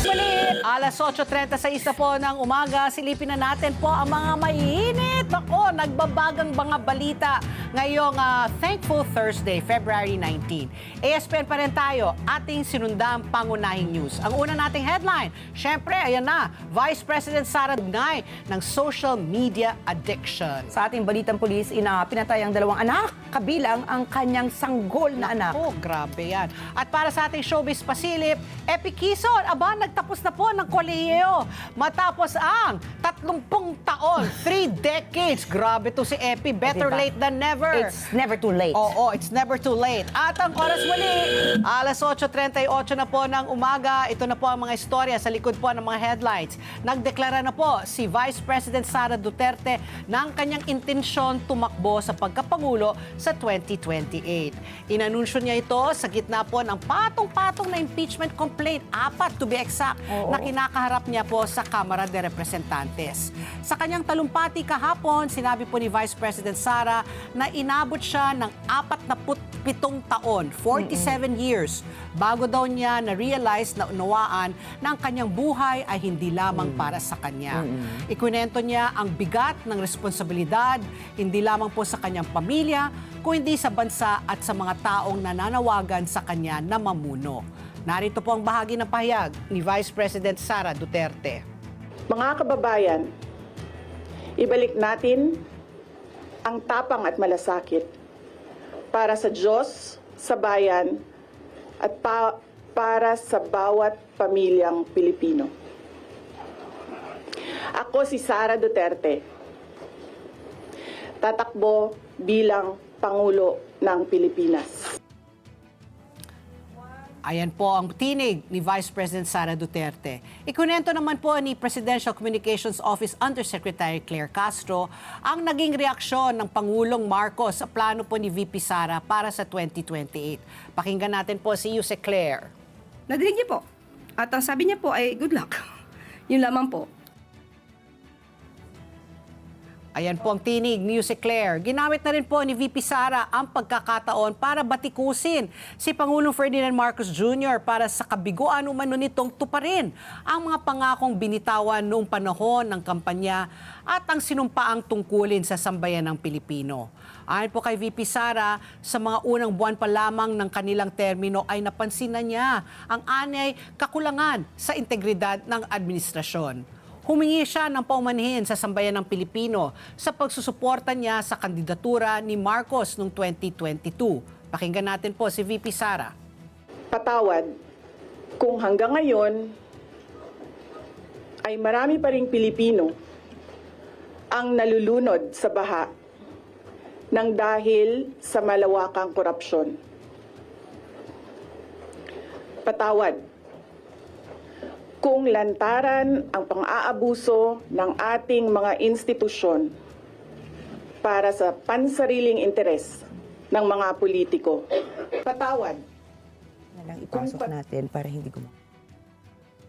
Muli, alas 8:30 sa isa po ng umaga, silipin na natin po ang mga mainit. Ako, nagbabagang mga balita ngayong Thankful Thursday, February 19. ASPN pa rin tayo, ating sinundang pangunahing news. Ang una nating headline, syempre, ayan na, Vice President Sara Duterte ng social media addiction. Sa ating balitang pulis, pinatay ang 2 anak, kabilang ang kanyang sanggol na anak. Oh, grabe yan. At para sa ating showbiz pasilip, Epi Quezon, nagtapos na po ng kolehiyo. Matapos ang 30 taon, 3 decades. Grabe to si Epi. Better Diba? late than never. It's never too late. Oo, it's never too late. At ang oras muli, alas 8:38 na po ng umaga. Ito na po ang mga istorya sa likod po ng mga headlines. Nagdeklara na po si Vice President Sara Duterte ng kanyang intensyon tumakbo sa pagkapangulo sa 2028. Inanunsyo niya ito sa gitna po ng patong-patong na impeachment complaint, 4 to be exact, Oo. na kinakaharap niya po sa Kamara de Representantes. Sa kanyang talumpati kahapon, sinabi sinabi po ni Vice President Sara na inabot siya ng 47 taon, 47 years, bago daw niya na-realize na unawaan na ang kanyang buhay ay hindi lamang para sa kanya. Ikunento niya ang bigat ng responsibilidad, hindi lamang po sa kanyang pamilya, kundi sa bansa at sa mga taong nananawagan sa kanya na mamuno. Narito po ang bahagi ng pahayag ni Vice President Sara Duterte. Mga kababayan, ibalik natin ang tapang at malasakit para sa Diyos, sa bayan, at para sa bawat pamilyang Pilipino. Ako si Sara Duterte, tatakbo bilang Pangulo ng Pilipinas. Ayan po ang tinig ni Vice President Sara Duterte. Ikunento naman po ni Presidential Communications Office Undersecretary Claire Castro ang naging reaksyon ng Pangulong Marcos sa plano po ni VP Sara para sa 2028. Pakinggan natin po si Yuse Claire. Nadinig niya po. At ang sabi niya po ay good luck. Yun lamang po. Ayan po ang tinig ni Yuse Claire. Ginamit na rin po ni VP Sara ang pagkakataon para batikusin si Pangulong Ferdinand Marcos Jr. para sa kabiguan umano nitong tuparin ang mga pangakong binitawan noong panahon ng kampanya at ang sinumpaang tungkulin sa sambayan ng Pilipino. Ayon po kay VP Sara, sa mga unang buwan pa lamang ng kanilang termino ay napansin na niya ang anyay kakulangan sa integridad ng administrasyon. Humingi siya ng paumanhin sa sambayan ng Pilipino sa pagsusuporta niya sa kandidatura ni Marcos noong 2022. Pakinggan natin po si VP Sara. Patawad kung hanggang ngayon ay marami pa ring Pilipino ang nalulunod sa baha ng dahil sa malawakang korupsyon. Patawad kung lantaran ang pang-aabuso ng ating mga institusyon para sa pansariling interes ng mga politiko. Patawad. Na lang ipasok natin para hindi gumawa.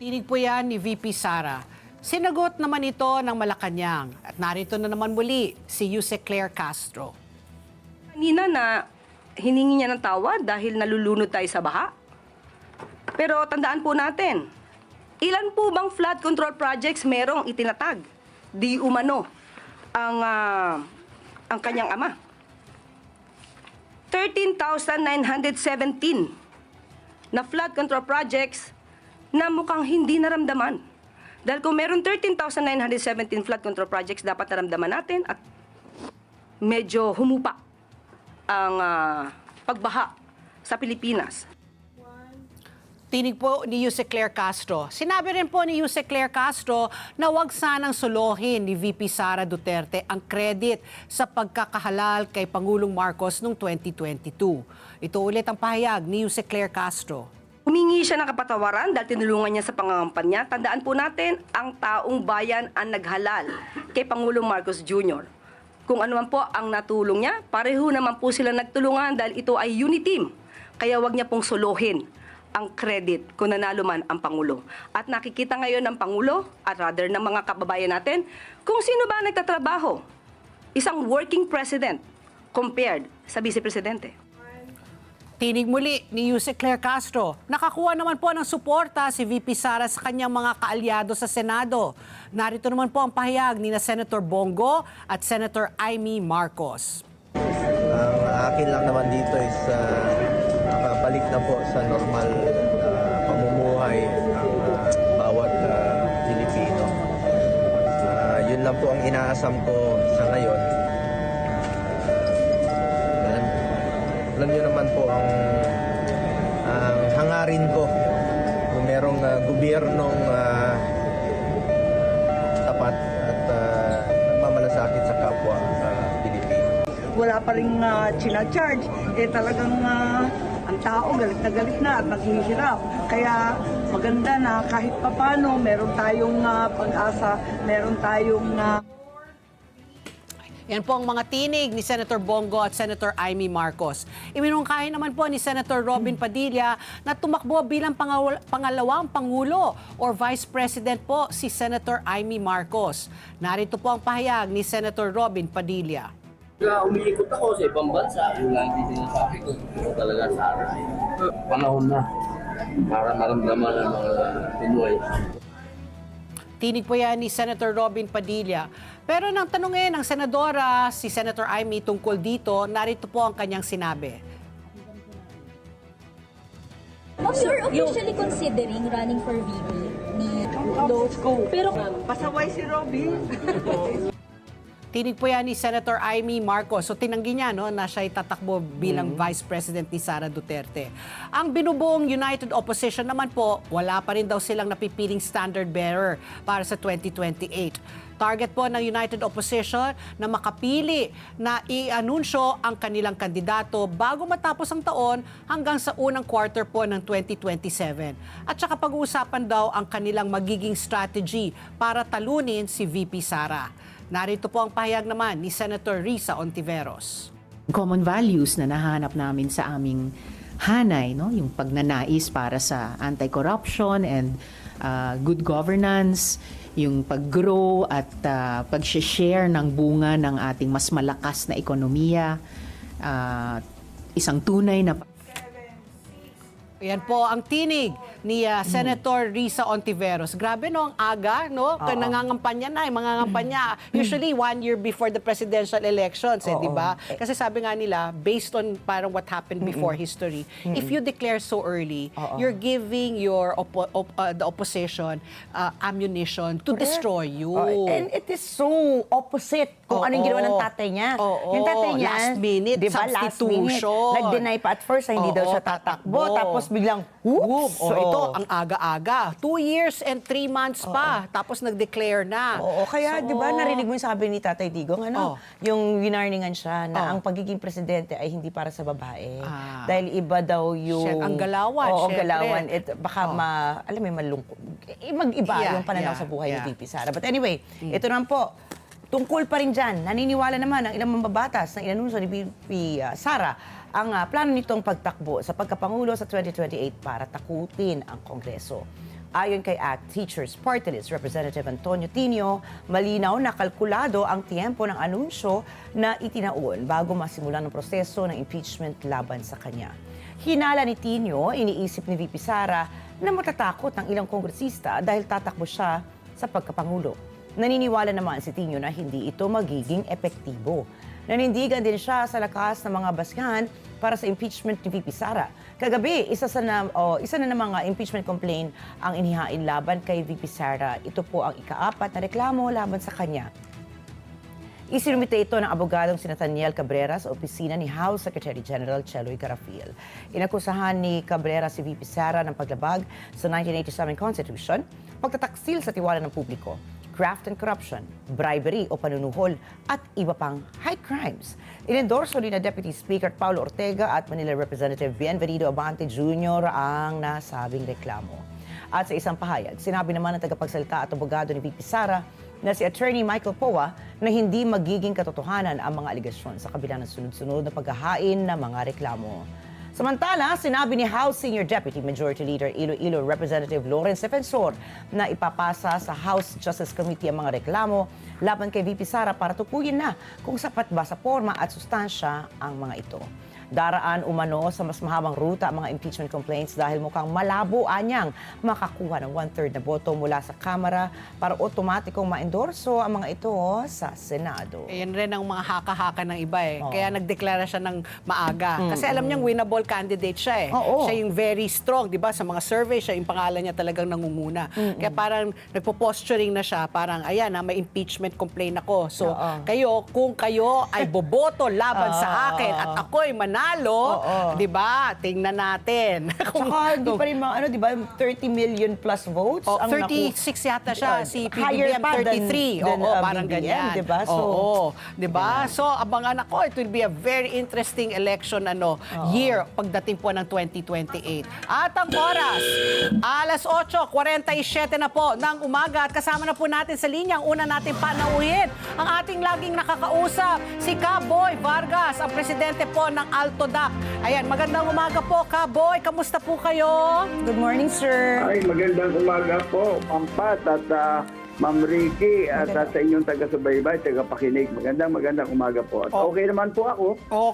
Tinig po yan ni VP Sara. Sinagot naman ito ng Malacanang. At narito na naman muli si Yuse Claire Castro. Kanina na hiningi niya ng tawad dahil nalulunod tayo sa baha. Pero tandaan po natin, ilan po bang flood control projects merong itinatag? Di umano ang kanyang ama. 13,917 na flood control projects na mukhang hindi naramdaman. Dahil kung meron 13,917 flood control projects, dapat naramdaman natin at medyo humupa ang pagbaha sa Pilipinas. Tinig po ni Yuse Claire Castro. Sinabi rin po ni Yuse Claire Castro na wag sanang solohin ni VP Sara Duterte ang credit sa pagkakahalal kay Pangulong Marcos noong 2022. Ito ulit ang pahayag ni Yuse Claire Castro. Humingi siya ng kapatawaran dahil tinulungan niya sa pangangampanya. Tandaan po natin, ang taong bayan ang naghalal kay Pangulong Marcos Jr. Kung ano man po ang natulong niya, pareho naman po sila nagtulungan dahil ito ay unity team. Kaya wag niya pong solohin ang credit kung nanalo man ang Pangulo. At nakikita ngayon ng Pangulo at rather ng mga kababayan natin kung sino ba nagtatrabaho. Isang working president compared sa vice presidente. Tinig muli ni Yuse Claire Castro. Nakakuha naman po ng suporta si VP Sara sa kanyang mga kaalyado sa Senado. Narito naman po ang pahayag ni na Senator Bongo at Senator Amy Marcos. Ang akin lang naman dito is makabalik na po sa normal pamumuhay ang bawat Pilipino. Yun lang po ang inaasam ko sa ngayon. Alam niyo naman po ang hangarin ko kung merong gobyernong tapat at nagmamalasakit sa kapwa Pilipino. Wala pa rin charge, talagang ang tao galit na at naghihirap. Kaya maganda na kahit papano meron tayong pag-asa, meron tayong Yan po ang mga tinig ni Senator Bongo at Senator Amy Marcos. Iminungkahi naman po ni Senator Robin Padilla na tumakbo bilang pangalawang Pangulo or Vice President po si Senator Amy Marcos. Narito po ang pahayag ni Senator Robin Padilla. Kaya umiikot ako sa ibang bansa, yung lang din sinasabi ko, ito talaga sa aray. Panahon na para maramdaman ng mga Pinoy. Tinig po yan ni Senator Robin Padilla. Pero nang tanungin ng Senadora si Senator Amy tungkol dito, narito po ang kanyang sinabi. Ma'am, you're officially considering running for VP ni Pero Pasaway si Robby. Tinig po yan ni Senator Amy Marcos. So tinanggi niya na siya tatakbo bilang Vice President ni Sara Duterte. Ang binubuong United Opposition naman po, wala pa rin daw silang napipiling standard bearer para sa 2028. Target po ng United Opposition na makapili na i-anunsyo ang kanilang kandidato bago matapos ang taon hanggang sa unang quarter po ng 2027. At saka pag-uusapan daw ang kanilang magiging strategy para talunin si VP Sara. Narito po ang pahayag naman ni Senator Risa Ontiveros. Common values na nahanap namin sa aming hanay, no? Yung pagnanais para sa anti-corruption and good governance, yung pag-grow at pag-share ng bunga ng ating mas malakas na ekonomiya, isang tunay na Yan po ang tinig ni Senator Risa Ontiveros. Grabe no, ang aga, no? Nangangampanya na, mangangampanya. Usually 1 year before the presidential elections, di ba? Kasi sabi nga nila, based on parang what happened before history, if you declare so early, you're giving your the opposition ammunition to destroy you. And it is so opposite kung anong ginawa ng tatay niya. Yung tatay niya, last minute, diba, substitution. Nag-deny pa at first na hindi daw siya tatakbo. Tapos biglang, whoops! So ito, ang aga-aga. 2 years and 3 months pa. Tapos nag-declare na. Kaya So, di ba narinig mo yung sabi ni Tatay Digong, yung winarningan siya na ang pagiging presidente ay hindi para sa babae. Dahil iba daw yung... Ang galawan, Oo, syempre. galawan. Baka alam mo, malungkot. Mag-iba yung pananaw sa buhay ni VP Sara. But anyway, ito naman po, tungkol pa rin dyan, naniniwala naman ang ilang mambabatas na inanunsyo ni VP Sara ang plano nitong pagtakbo sa pagkapangulo sa 2028 para takutin ang Kongreso. Ayon kay ACT Teachers Party List Representative Antonio Tinio, malinaw na kalkulado ang tiempo ng anunsyo na itinaon bago masimulan ang proseso ng impeachment laban sa kanya. Hinala ni Tinio, iniisip ni VP Sara na matatakot ang ilang kongresista dahil tatakbo siya sa pagkapangulo. Naniniwala naman si Tinio na hindi ito magiging epektibo. Nanindigan din siya sa lakas ng mga basyahan para sa impeachment ni VP Sara. Kagabi, isa na ng mga impeachment complaint ang inihain laban kay VP Sara. Ito po ang ika-4 na reklamo laban sa kanya. Isinumite ito ng abogadong si Nathaniel Cabrera sa opisina ni House Secretary General Cheloy Garafil. Inakusahan ni Cabrera si VP Sara ng paglabag sa 1987 Constitution, pagtataksil sa tiwala ng publiko, graft and corruption, bribery o panunuhol, at iba pang high crimes. Inendorso ni na Deputy Speaker Paulo Ortega at Manila Representative Bienvenido Abante Jr. ang nasabing reklamo. At sa isang pahayag, sinabi naman ng tagapagsalita at abogado ni VP Sara na si Attorney Michael Poa na hindi magiging katotohanan ang mga aligasyon sa kabila ng sunod-sunod na paghahain ng mga reklamo. Samantala, sinabi ni House Senior Deputy Majority Leader Iloilo Representative Lawrence Defensor na ipapasa sa House Justice Committee ang mga reklamo laban kay VP Sara para tukuyin na kung sapat ba sa forma at sustansya ang mga ito. Daraan umano sa mas mahabang ruta ang mga impeachment complaints dahil mukhang malabo anyang makakuha ng 1/3 na boto mula sa Kamara para otomatikong ma-endorso ang mga ito sa Senado. Yan rin ang mga haka-haka ng iba Kaya nagdeklara siya ng maaga. Kasi alam niyang winnable candidate siya Siya yung very strong, di ba? Sa mga survey, siya yung pangalan niya talagang nangunguna. Kaya parang nagpo-posturing na siya, parang ayan may impeachment complaint ako. So kung kayo ay boboto laban sa akin at ako'y mananalo, Oo. 'di ba? Tingnan natin. Tsaka hindi pa rin mga, di ba, 30 million plus votes. Oh, ang 36 yata siya, si higher PBBM pa than 33. than, Oo, parang BBM, ganyan. diba? So, Oo, 'di ba? So abangan ako, it will be a very interesting election year pagdating po ng 2028. At ang oras, alas 8:47 na po ng umaga at kasama na po natin sa linya ang una natin panauhin, ang ating laging nakakausap, si Kaboy Vargas, ang presidente po ng AltoDAC. Ayan, magandang umaga po, Kaboy. Kamusta po kayo? good morning, sir. Ay, magandang umaga po, Ma'am Pat at Ma'am Ricky at sa inyong taga-subaybay, taga-pakinig. Magandang umaga po. At okay naman po ako.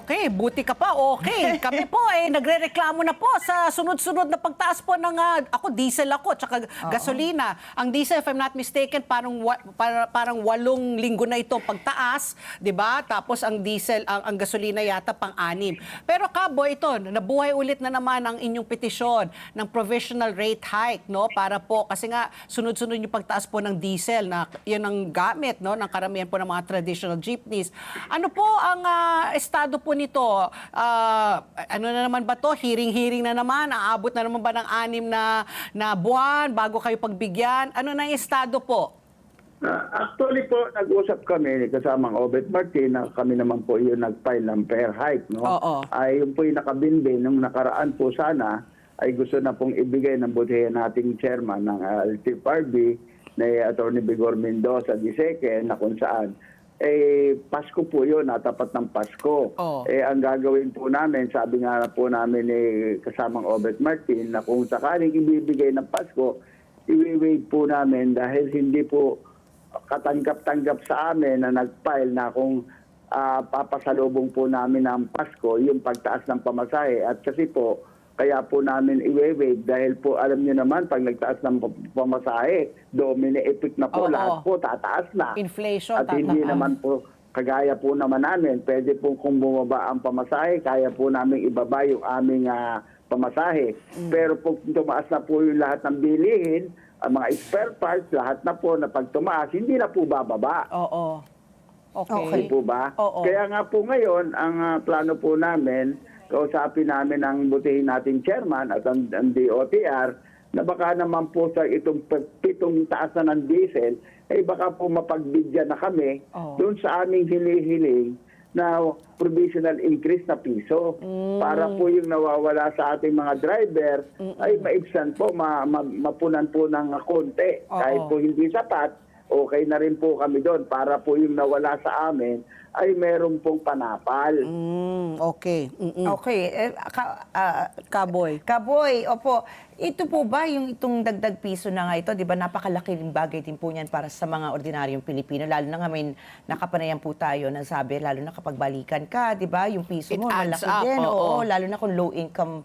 Okay, buti ka pa. Okay. Kami po nagrereklamo na po sa sunod-sunod na pagtaas po ng ako diesel ako tsaka gasolina. Ang diesel, if I'm not mistaken, parang 8 linggo na ito pagtaas, 'di ba? Tapos ang diesel, ang gasolina yata pang-6. Pero Kaboy, ito, nabuhay ulit na naman ang inyong petisyon ng provisional rate hike, no? Para po kasi nga sunod-sunod yung pagtaas po ng diesel na yun ang gamit, no, ng karamihan po ng mga traditional jeepneys. Ano po ang estado po nito? Ano na naman ba to? Hearing na naman? Aabot na naman ba ng 6 na buwan bago kayo pagbigyan? Ano na yung estado po? Actually po, nag-usap kami kasamang Obet Martin na kami naman po yung nag-file ng fair hike. No? Oo. Ay yung po yung nakabinbin nung nakaraan po sana ay gusto na pong ibigay ng butihan nating chairman ng LTFRB na Atty. Vigor Mendoza II na kung saan Pasko po yun, natapat ng Pasko. Oh. Ang gagawin po namin, sabi nga po namin kasamang Obet Martin na kung sakaling ibibigay ng Pasko, i-waive po namin dahil hindi po katanggap-tanggap sa amin na nag-file na kung papasalubong po namin ng Pasko yung pagtaas ng pamasahe. At kasi po, kaya po namin i-waive dahil po alam niyo naman pag nagtaas ng pamasahe, domino effect na po, Oo. lahat po tataas na. Inflation, At hindi tataas. naman po kagaya po naman namin, pwede po kung bumaba ang pamasahe, kaya po namin ibaba yung aming pamasahe. Pero kung tumaas na po yung lahat ng bilihin, ang mga spare parts, lahat na po na pag tumaas, hindi na po bababa. Oo. Okay. Hindi po ba? Oo. Kaya nga po ngayon, ang plano po namin, kausapin namin ang butihin nating chairman at ang DOTR na baka naman po sa itong 7 taas na ng diesel, baka po mapagbigyan na kami doon sa aming hinihiling na provisional increase na piso para po yung nawawala sa ating mga driver ay maibsan po, mapunan po ng konti. Kahit po hindi sapat, okay na rin po kami doon para po yung nawala sa amin ay meron pong panapal. Okay. Okay. Kaboy. Kaboy, opo. Ito po ba yung itong dagdag piso na nga ito, di ba napakalaking bagay din po niyan para sa mga ordinaryong Pilipino, lalo na nga may nakapanayan po tayo na sabi, lalo na kapag balikan ka, di ba, yung piso It mo adds malaki up, din. oo. Oo, lalo na kung low income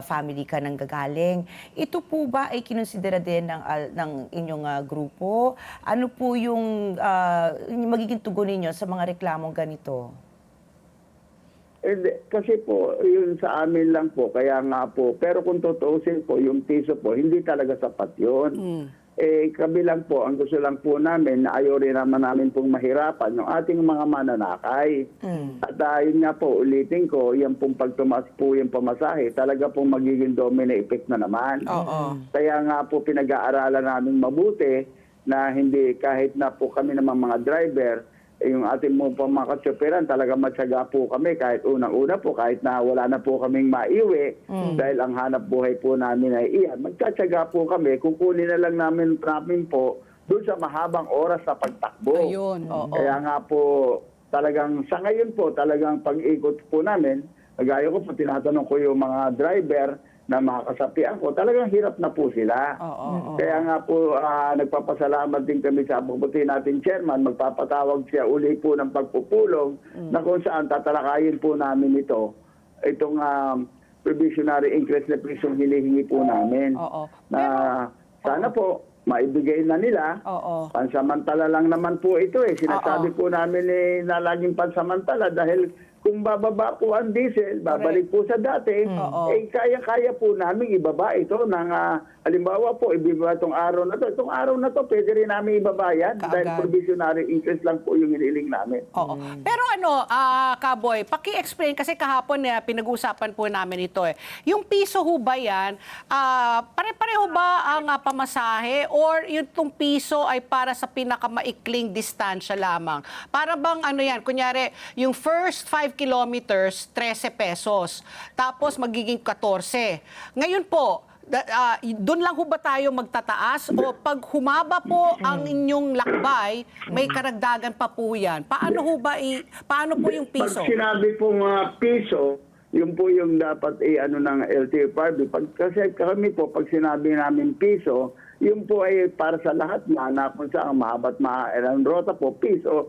family ka nang gagaling. Ito po ba ay kinonsidera din ng inyong grupo? Ano po yung magiging tugon ninyo sa mga reklamong ganito? Kasi po, yun sa amin lang po, kaya nga po. Pero kung tutuusin po, yung piso po, hindi talaga sapat yun. Kabilang po, ang gusto lang po namin, na ayaw rin naman namin pong mahirapan yung ating mga mananakay. At yun nga po, ulitin ko, yan pong pagtumas po yung pamasahe, talaga pong magiging domino effect na naman. Kaya nga po, pinag-aaralan namin mabuti na hindi kahit na po kami naman mga driver, yung ating mga katsuperan, talaga matyaga po kami kahit unang-una po, kahit na wala na po kaming maiwi dahil ang hanap buhay po namin ay iyan. Magtsatsaga po kami, kukunin na lang namin po doon sa mahabang oras sa pagtakbo. Ayun, oo. Kaya nga po, talagang sa ngayon po, talagang pag-ikot po namin, gaya ko po, tinatanong ko yung mga driver na makakasapian ko, talagang hirap na po sila. Kaya nga po, nagpapasalamat din kami sa pabuti natin chairman, magpapatawag siya uli po ng pagpupulong na kung saan tatalakayin po namin itong provisionary increase na pisong hinihingi po namin. Na sana po, maibigay na nila. Pansamantala lang naman po ito. Sinasabi po namin na laging pansamantala dahil kung bababa po ang diesel, babalik po sa dati, kaya-kaya po namin ibaba ito ng, halimbawa po, ibaba itong araw na to. Itong araw na to, pwede rin namin ibaba yan dahil provisionary increase lang po yung hiniling namin. Oo. Pero Kaboy, paki-explain kasi kahapon pinag-uusapan po namin ito Yung piso ho ba yan, pare-pareho ba ang pamasahe or yung tong piso ay para sa pinakamaikling distansya lamang? Para bang kunyari, yung first 5 kilometers, 13 pesos. Tapos magiging 14. Ngayon po, doon lang ho ba tayo magtataas o pag humaba po ang inyong lakbay, may karagdagan pa po yan? Paano paano po yung piso? Pag sinabi pong piso, yun po yung dapat ng LTFRB. Kasi kami po, pag sinabi namin piso, yun po ay para sa lahat na kung saan mahabat ang rota po, piso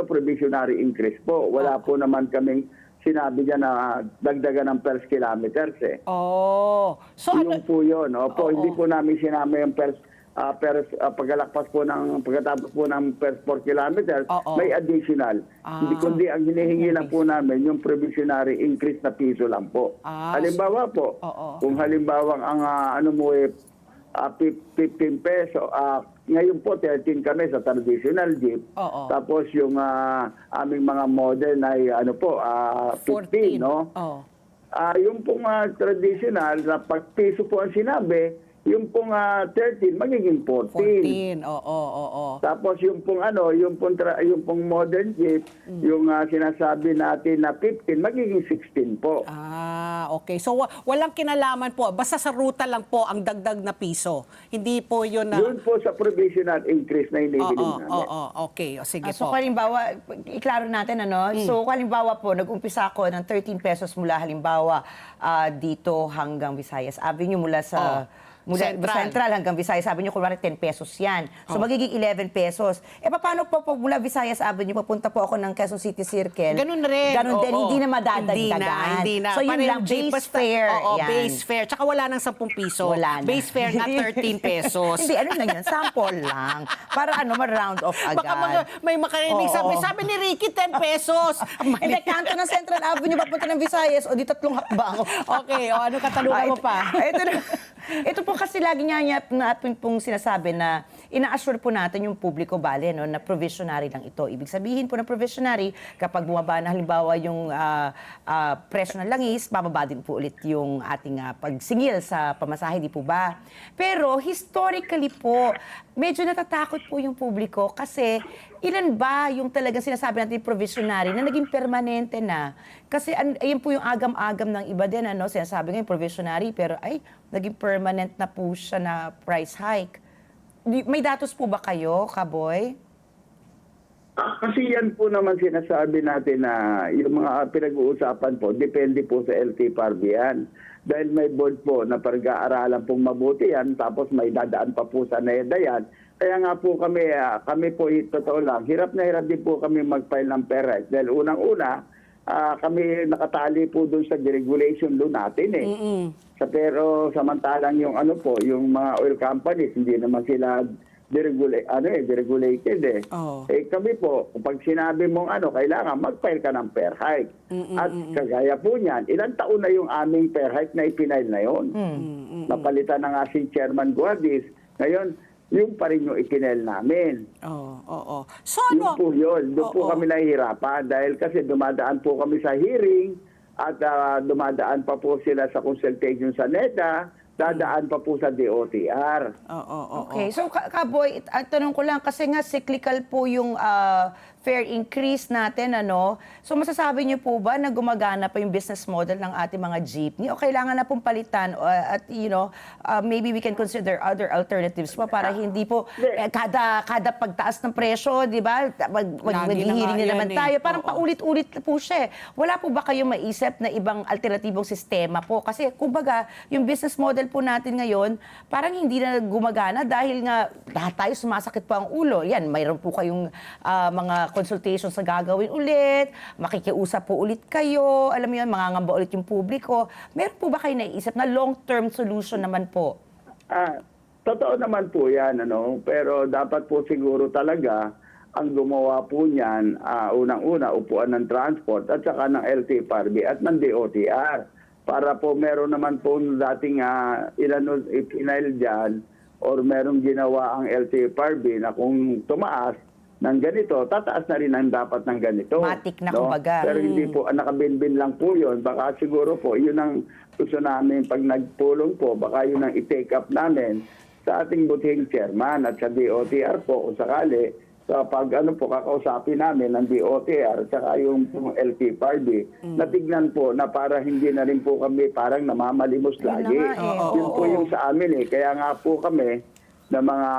provisionary increase po. Wala po naman kaming sinabi niya na dagdagan ng per kilometers So yun po yun. Hindi po namin sinama yung pagkalakpas po pagkatapos po ng per 4 kilometers, may additional. Hindi kundi ang hinihingi lang po namin yung provisionary increase na piso lang po. Halimbawa po, kung halimbawa ang 15 peso, ngayon po 13 kami sa traditional jeep. Tapos yung aming mga model ay 15, no? Yung pong traditional na pag piso po ang sinabi, yung pong 13 magiging 14. Tapos yung pong yung pong modern jeep, yung sinasabi natin na 15 magiging 16 po. Okay. So walang kinalaman po, basta sa ruta lang po ang dagdag na piso. Hindi po yun na Yun po sa provisional increase na hinihiling namin. Okay. Sige So po. halimbawa, iklaro natin So halimbawa po, nag-umpisa ako ng 13 pesos mula halimbawa dito hanggang Visayas Avenue mula sa Central hanggang Visayas Avenue, kunwari 10 pesos yan. So magiging 11 pesos. Paano po pag mula Visayas Avenue, papunta po ako ng Quezon City Circle? Ganun rin. Ganun din, hindi na madadagdagan. Hindi na. So yun Parang lang, base fare. Yan. Base fare. Tsaka wala nang 10 piso. Wala na. Base fare na 13 pesos. Hindi, lang yan, sample lang. Para ma-round off agad. Baka may makarinig sabi ni Ricky 10 pesos. Hindi, kanto ng Central Avenue, papunta ng Visayas, o di 3 hakbang. Okay, ano katanungan mo pa? Ito po kasi lagi natin pong sinasabi na ina-assure po natin yung publiko na provisionary lang ito. Ibig sabihin po na provisionary, kapag bumaba na halimbawa yung presyo ng langis, bababa din po ulit yung ating pagsingil sa pamasahe, di po ba? Pero historically po, medyo natatakot po yung publiko kasi ilan ba yung talagang sinasabi natin provisionary na naging permanente na? Kasi ayun po yung agam-agam ng iba din, sinasabi ngayon provisionary, pero naging permanent na po siya na price hike. May datos po ba kayo, Kaboy? Kasi yan po naman sinasabi natin na yung mga pinag-uusapan po, depende po sa LTFRB yan. Dahil may board po na pag-aaralan pong mabuti yan, tapos may dadaan pa po sa NEDA yan. Kaya nga po kami po, totoo lang, hirap na hirap din po kami mag-file ng per hike. Dahil unang-una, kami nakatali po doon sa deregulation law natin Pero samantalang yung yung mga oil companies, hindi naman sila deregulated kami po, pag sinabi mong kailangan mag-file ka ng per hike. At kagaya po niyan, ilang taon na yung aming per hike na ipinail na yon. Napalitan na nga si Chairman Guardis. Ngayon, yung pa rin yung ipinail namin. So Yun po yun. Doon po kami nahihirapan dahil kasi dumadaan po kami sa hearing at dumadaan pa po sila sa consultation sa NEDA, dadaan pa po sa DOTR. Okay. So, Kaboy, tanong ko lang, kasi nga cyclical po yung fare increase natin, So, masasabi niyo po ba na gumagana pa yung business model ng ating mga jeepney? O kailangan na pong palitan at, maybe we can consider other alternatives pa para hindi po kada pagtaas ng presyo, di ba? Maghihiring na naman tayo. Parang paulit-ulit po siya. Wala po ba kayong maisip na ibang alternatibong sistema po? Kasi, kumbaga, yung business model po natin ngayon, parang hindi na gumagana dahil nga lahat tayo sumasakit pa ang ulo. Yan, mayroon po kayong mga consultations na gagawin ulit, makikiusap po ulit kayo, alam mo yun, mangangamba ulit yung publiko. Meron po ba kayo naiisip na long-term solution naman po? Totoo naman po yan, pero dapat po siguro talaga ang gumawa po niyan, unang-una, upuan ng transport at saka ng LTFRB at ng DOTR. Para po meron naman po dating ipinail dyan or merong ginawa ang LTFRB na kung tumaas ng ganito, tataas na rin ang dapat ng ganito. Matik na kumbaga. Pero hindi po, nakabinbin lang po yun. Baka siguro po, yun ang gusto namin pag nagpulong po, baka yun ang i-take up namin sa ating butihing chairman at sa DOTR po kung sakali. So pag kakausapin namin ng DOTR at saka yung LTFRB, natignan po na para hindi na rin po kami parang namamalimos lagi. Yun po yung sa amin Kaya nga po kami na mga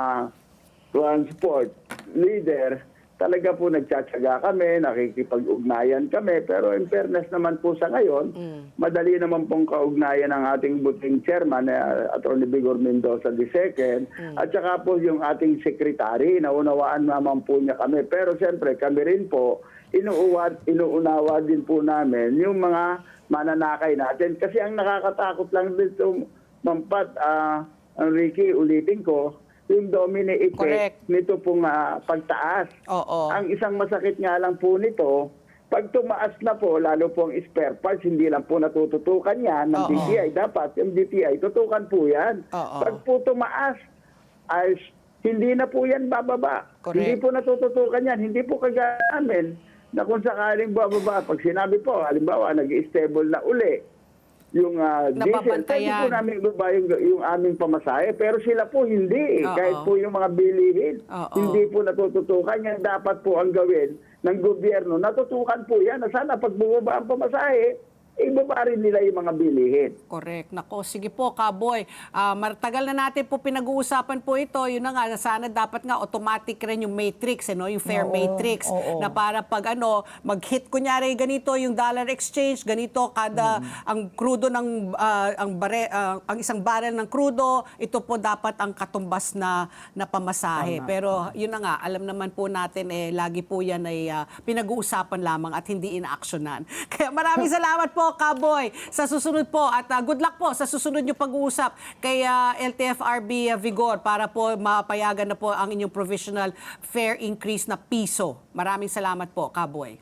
transport leader, talaga po nagtsatsaga kami, nakikipag-ugnayan kami. Pero in fairness naman po sa ngayon, madali naman pong kaugnayan ng ating buting chairman, Atty. Vigor Mendoza II, at saka po yung ating secretary, naunawaan naman po niya kami. Pero siyempre, kami rin po, inuunawa din po namin yung mga mananakay natin. Kasi ang nakakatakot lang dito, Mampat, Ricky, ulitin ko, yung domino effect nito pong pagtaas. Ang isang masakit nga lang po nito, pag tumaas na po, lalo po ang spare parts, hindi lang po natututukan yan ng DTI. Dapat yung DTI, tutukan po yan. Pag po tumaas, ay hindi na po yan bababa. Hindi po natututukan yan. Hindi po kagaya namin na kung sakaling bababa, pag sinabi po, halimbawa, nag-stable na uli, yung diesel, pwede po namin baba yung aming pamasahe, pero sila po hindi. Kahit po yung mga bilihin, hindi po natututukan. Yan dapat po ang gawin ng gobyerno. Natutukan po yan na sana pag bumaba ang pamasahe, ibaba rin nila yung mga bilihin. Correct. Nako, sige po, Kaboy. Martagal na natin po pinag-uusapan po ito. Yun na nga, sana dapat nga automatic rin yung matrix, yung fair matrix. Na para pag mag-hit kunyari ganito yung dollar exchange, ganito kada ang crudo ng ang isang barrel ng crudo, ito po dapat ang katumbas na pamasahe. Pero yun na nga, alam naman po natin lagi po yan ay pinag-uusapan lamang at hindi inaaksyonan. Kaya maraming salamat po, Kaboy, sa susunod po at good luck po sa susunod nyo pag-uusap kay LTFRB Vigor para po mapayagan na po ang inyong provisional fare increase na piso. Maraming salamat po, Kaboy.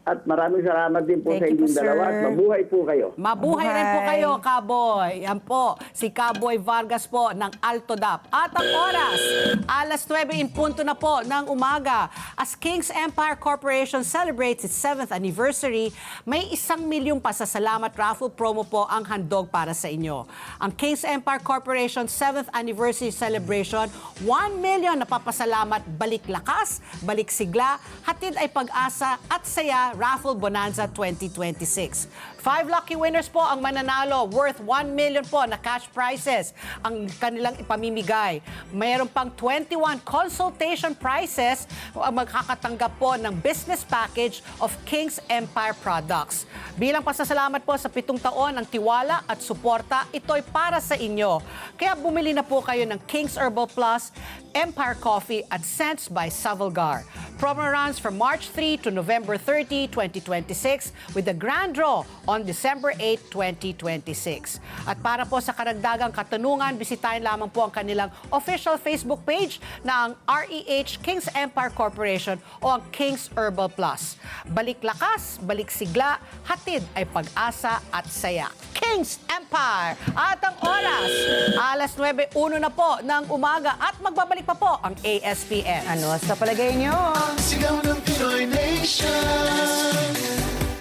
At maraming salamat din po sa inyong dalawa at mabuhay po kayo. Mabuhay rin po kayo, Kaboy. Yan po, si Kaboy Vargas po ng AltoDAP. At ang oras, alas 9 in punto na po ng umaga. As King's Empire Corporation celebrates its 7th anniversary, may 1 milyong pasasalamat raffle promo po ang handog para sa inyo. Ang King's Empire Corporation 7th anniversary celebration, 1 million na papasalamat, balik lakas, balik sigla, hatid ay pag-asa at saya Raffle Bonanza 2026. 5 lucky winners po ang mananalo worth 1 million po na cash prizes ang kanilang ipamimigay. Mayroon pang 21 consultation prizes ang magkakatanggap po ng business package of King's Empire products. Bilang pasasalamat po sa 7 taon ng tiwala at suporta, ito'y para sa inyo. Kaya bumili na po kayo ng King's Herbal Plus, Empire Coffee at Scents by Savalgar. Promo runs from March 3 to November 30, 2026 with the grand draw on December 8, 2026. At para po sa karagdagang katanungan, bisitahin lamang po ang kanilang official Facebook page na ang REH King's Empire Corporation o ang King's Herbal Plus. Balik lakas, balik sigla, hatid ay pag-asa at saya. King's Empire! At ang oras, alas 9:01 na po ng umaga at magbabalik pa po ang ASPN. Ano sa palagay nyo? Sigaw ng Pinoy Nation.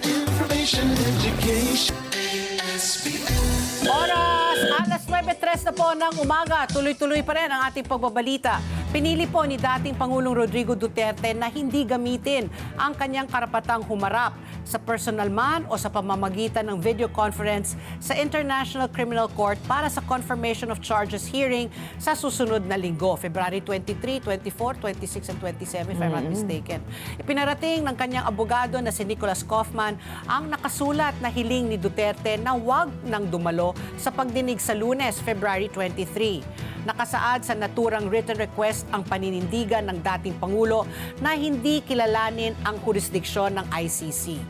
Information and education. ASPN. Oras, alas 9:03 na po ng umaga. Tuloy-tuloy pa rin ang ating pagbabalita. Pinili po ni dating Pangulong Rodrigo Duterte na hindi gamitin ang kanyang karapatang humarap sa personal man o sa pamamagitan ng video conference sa International Criminal Court para sa confirmation of charges hearing sa susunod na linggo, February 23, 24, 26, and 27, if I'm not mistaken. Ipinarating ng kanyang abogado na si Nicholas Kaufman ang nakasulat na hiling ni Duterte na huwag nang dumalo sa pagdinig sa Lunes, February 23. Nakasaad sa naturang written request ang paninindigan ng dating Pangulo na hindi kilalanin ang jurisdiksyon ng ICC.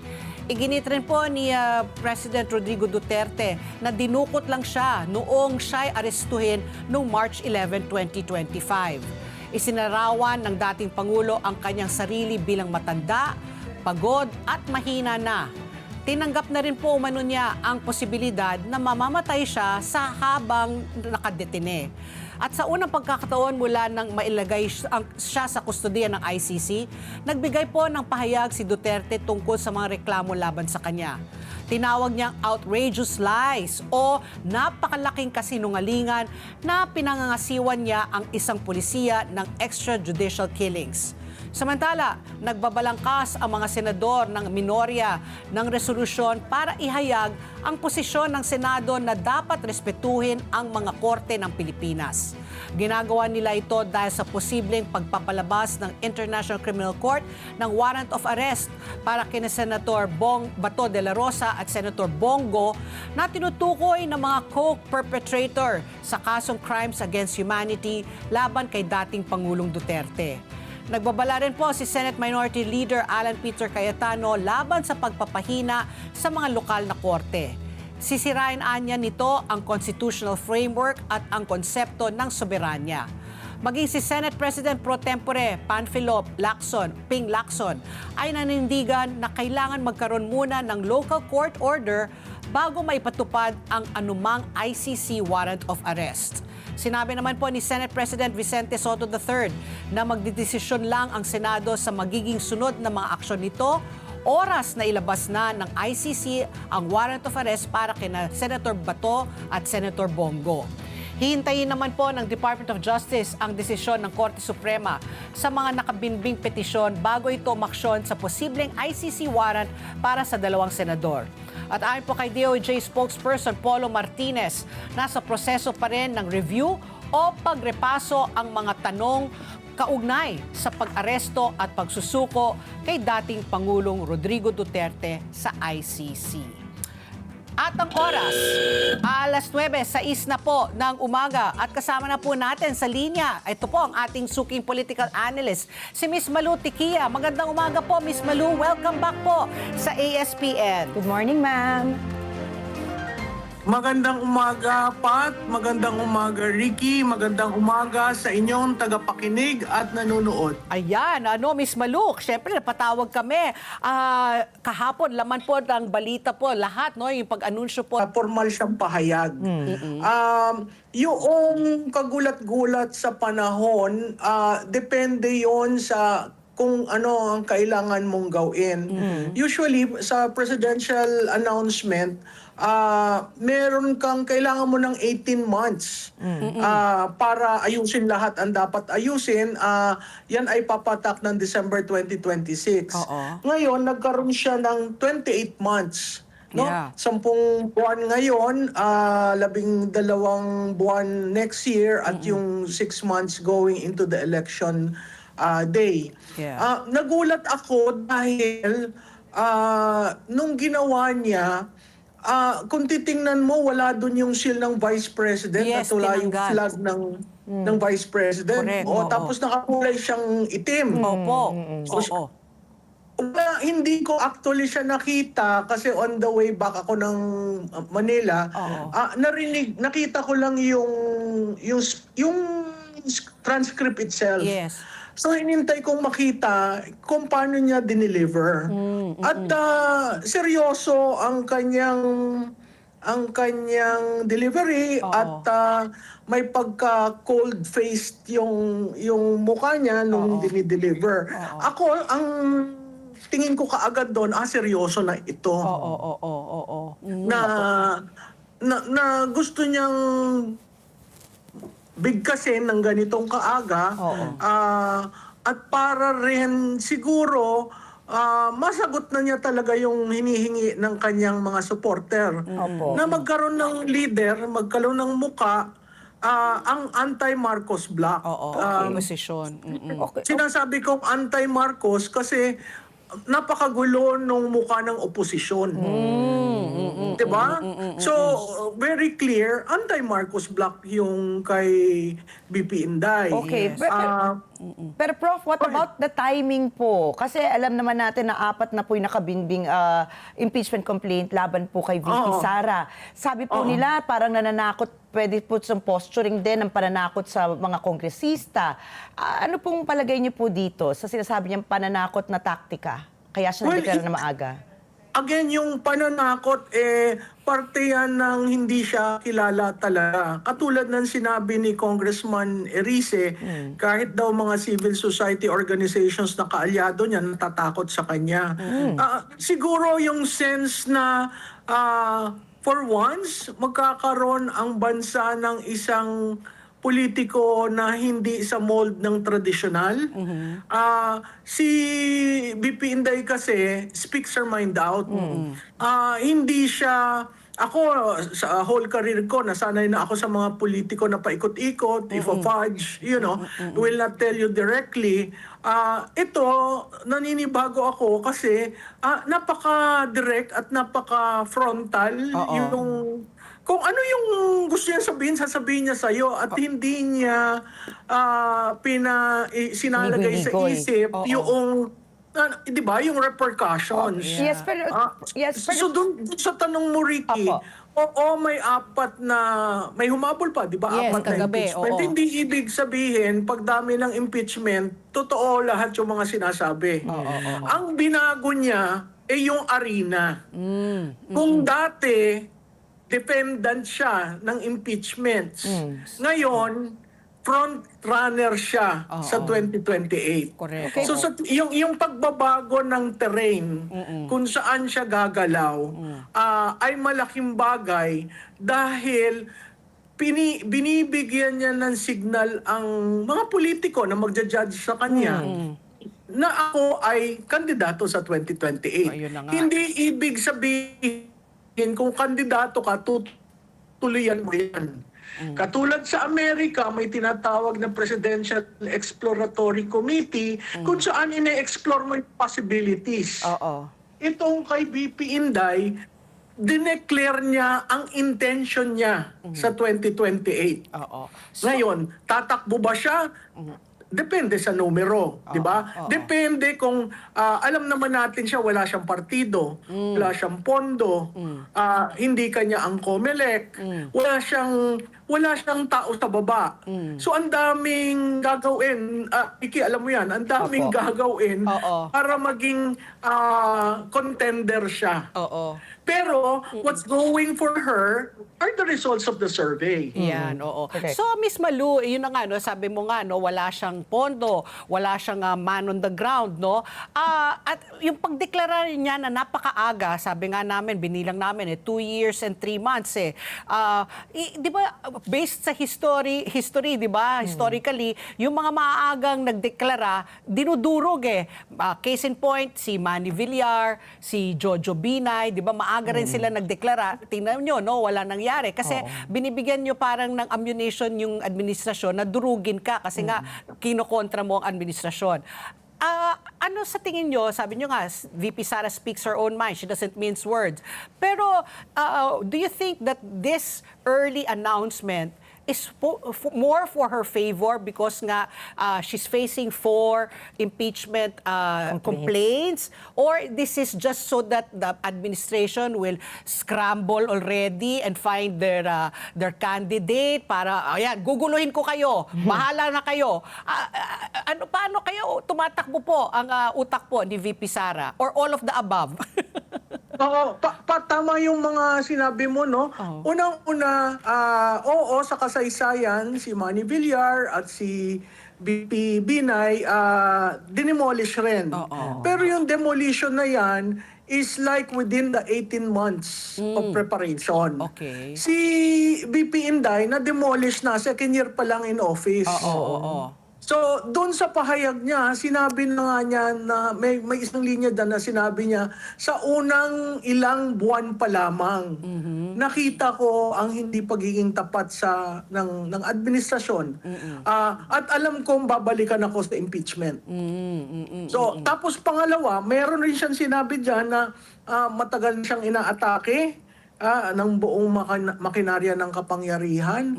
Iginit rin po ni President Rodrigo Duterte na dinukot lang siya noong siya'y arestuhin noong March 11, 2025. Isinarawan ng dating Pangulo ang kanyang sarili bilang matanda, pagod at mahina na. Tinanggap na rin po umano niya ang posibilidad na mamamatay siya sa habang nakadetine. At sa unang pagkakataon mula nang mailagay siya sa kustodiya ng ICC, nagbigay po ng pahayag si Duterte tungkol sa mga reklamo laban sa kanya. Tinawag niyang outrageous lies o napakalaking kasinungalingan na pinangangasiwan niya ang isang pulisiya ng extrajudicial killings. Samantala, nagbabalangkas ang mga senador ng minorya ng resolusyon para ihayag ang posisyon ng Senado na dapat respetuhin ang mga korte ng Pilipinas. Ginagawa nila ito dahil sa posibleng pagpapalabas ng International Criminal Court ng warrant of arrest para kina Senator Bato de la Rosa at Senator Bongo na tinutukoy ng mga co-perpetrator sa kasong crimes against humanity laban kay dating Pangulong Duterte. Nagbabala rin po si Senate Minority Leader Alan Peter Cayetano laban sa pagpapahina sa mga lokal na korte. Sisirain anya nito ang constitutional framework at ang konsepto ng soberanya. Maging si Senate President Pro Tempore Panfilo Ping Lacson ay nanindigan na kailangan magkaroon muna ng local court order bago maipatupad ang anumang ICC warrant of arrest. Sinabi naman po ni Senate President Vicente Soto III na magdidesisyon lang ang Senado sa magiging sunod na mga aksyon nito oras na ilabas na ng ICC ang warrant of arrest para kina Senator Bato at Senator Bongo. Hihintayin naman po ng Department of Justice ang desisyon ng Korte Suprema sa mga nakabinbing petisyon bago ito maksyon sa posibleng ICC warrant para sa dalawang senador. At ayon po kay DOJ spokesperson Polo Martinez, nasa proseso pa rin ng review o pagrepaso ang mga tanong kaugnay sa pag-aresto at pagsusuko kay dating Pangulong Rodrigo Duterte sa ICC. At ang oras, alas 9:06 na po ng umaga at kasama na po natin sa linya. Ito po ang ating suking political analyst, si Miss Malu Tiquia. Magandang umaga po, Miss Malu. Welcome back po sa ASPN. Good morning, ma'am. Magandang umaga, Pat. Magandang umaga, Ricky. Magandang umaga sa inyong tagapakinig at nanonood. Ayan, Miss Malu, syempre napatawag kami. Kahapon, laman po ng balita po, lahat, no, yung pag-anunsyo po. Formal siyang pahayag. Yung kagulat-gulat sa panahon, depende yon sa kung ano ang kailangan mong gawin. Usually, sa presidential announcement, meron kang kailangan mo ng 18 months para ayusin lahat ang dapat ayusin. Yan ay papatak ng December 2026. Ngayon, nagkaroon siya ng 28 months. No? Yeah. 10 buwan ngayon, 12 buwan next year, at yung 6 months going into the election day. Yeah. Nagulat ako dahil nung ginawa niya, kung titingnan mo, wala dun yung seal ng Vice President, Yes, at wala yung tinanggal. flag ng Vice President. Correct, oo. Tapos nakakulay siyang itim. Opo. Oo. Hindi ko actually siya nakita kasi on the way back ako ng Manila. Nakita ko lang yung transcript itself. Yes. So hinintay kong makita kung paano niya dineliver. At seryoso ang kanyang delivery. At may pagka cold-faced yung mukha niya nung dinideliver. Ako, ang tingin ko kaagad doon, seryoso na ito. Na gusto niyang bigkasin ng ganitong kaaga. At para rin siguro masagot na niya talaga yung hinihingi ng kanyang mga supporter. Na magkaroon ng leader, magkaroon ng muka, ang anti-Marcos bloc. Opposition. Sinasabi kong anti-Marcos kasi napakagulo nung mukha ng oposisyon. Diba? So, very clear, anti-Marcos bloc yung kay BP Inday. Okay. Pero Prof, what about the timing po? Kasi alam naman natin na 4 na po yung nakabinbing impeachment complaint laban po kay VP Sara. Sabi po nila parang nananakot, pwede po sa posturing din ng pananakot sa mga kongresista. Ano pong palagay niyo po dito sa sinasabi niyang pananakot na taktika? Kaya siya nagdeklara na maaga. Again, yung pananakot, parte yan ng hindi siya kilala talaga. Katulad ng sinabi ni Congressman Erice, kahit daw mga civil society organizations na kaalyado niya natatakot sa kanya. Siguro yung sense na for once, magkakaroon ang bansa ng isang politiko na hindi sa mold ng tradisyonal. Si BP Inday kasi speaks her mind out. Hindi siya, ako sa whole career ko, nasanay na ako sa mga politiko na paikot-ikot, if a fudge, will not tell you directly. Ito, naninibago ako kasi napaka-direct at napaka-frontal yung kung ano yung gusto niya sabihin, sasabihin niya sa'yo at hindi niya sinalagay sa isip yung, di ba, yung repercussions. Yes, pero... So, dun sa tanong mo, Ricky, may humabol pa, di ba? Yes, 4 na kagabi, impeachment. oo. Hindi ibig sabihin, pag dami ng impeachment, totoo lahat yung mga sinasabi. Ang binago niya, yung arena. Kung dati, defendant siya ng impeachments. Ngayon, front runner siya sa 2028. Correct. So yung pagbabago ng terrain kung saan siya gagalaw ay malaking bagay dahil binibigyan niya ng signal ang mga politiko na magja-judge sa kanya na ako ay kandidato sa 2028. Ayun na nga. Hindi ibig sabihin kung kandidato ka, tutuloyan mo yan. Katulad sa Amerika, may tinatawag na Presidential Exploratory Committee kung saan ine-explore mo yung possibilities. Itong kay BP Inday, dineclare niya ang intention niya sa 2028. Ngayon, tatakbo ba siya? Depende sa numero, di ba? Depende kung alam naman natin siya, wala siyang partido, wala siyang pondo, hindi kanya ang COMELEC, wala siyang tao sa baba. So ang daming gagawin, Iki, alam mo yan, ang daming gagawin para maging contender siya. Pero what's going for her are the results of the survey. Yan, oo. So, Miss Malu, yun na nga, no, sabi mo nga, no, wala siyang pondo, wala siyang man on the ground, no? At yung pagdeklara niya na napakaaga, sabi nga namin, binilang namin, 2 years and 3 months, di ba, based sa history, di ba, historically, yung mga maaagang nagdeklara, dinudurog case in point, si Manny Villar, si Jojo Binay, di ba, maaga rin sila nagdeklara. Tingnan nyo, no, wala nangyari. Kasi binibigyan nyo parang ng ammunition yung administrasyon na durugin ka kasi nga kinokontra mo ang administrasyon. Ano sa tingin nyo, sabi nyo nga, VP Sara speaks her own mind, she doesn't mince words. Pero do you think that this early announcement is more for her favor because nga she's facing 4 impeachment complaints, or this is just so that the administration will scramble already and find their candidate para ayan, guguluhin ko kayo, bahala na kayo. Paano kayo tumatakbo po ang utak po ni VP Sara, or all of the above? Tama yung mga sinabi mo, no? Unang-una, sa kasaysayan, si Manny Villar at si BP Binay, dinemolish rin. Pero yung demolition na yan is like within the 18 months of preparation. Si BP Inday, na-demolish na, second year pa lang in office. So, doon sa pahayag niya, sinabi na nga niya na may isang linya dyan na sinabi niya, sa unang ilang buwan pa lamang, nakita ko ang hindi pagiging tapat ng administrasyon. At alam kong babalikan ako sa impeachment. So, tapos pangalawa, meron rin siyang sinabi dyan na matagal siyang inaatake ng buong makinarya ng kapangyarihan.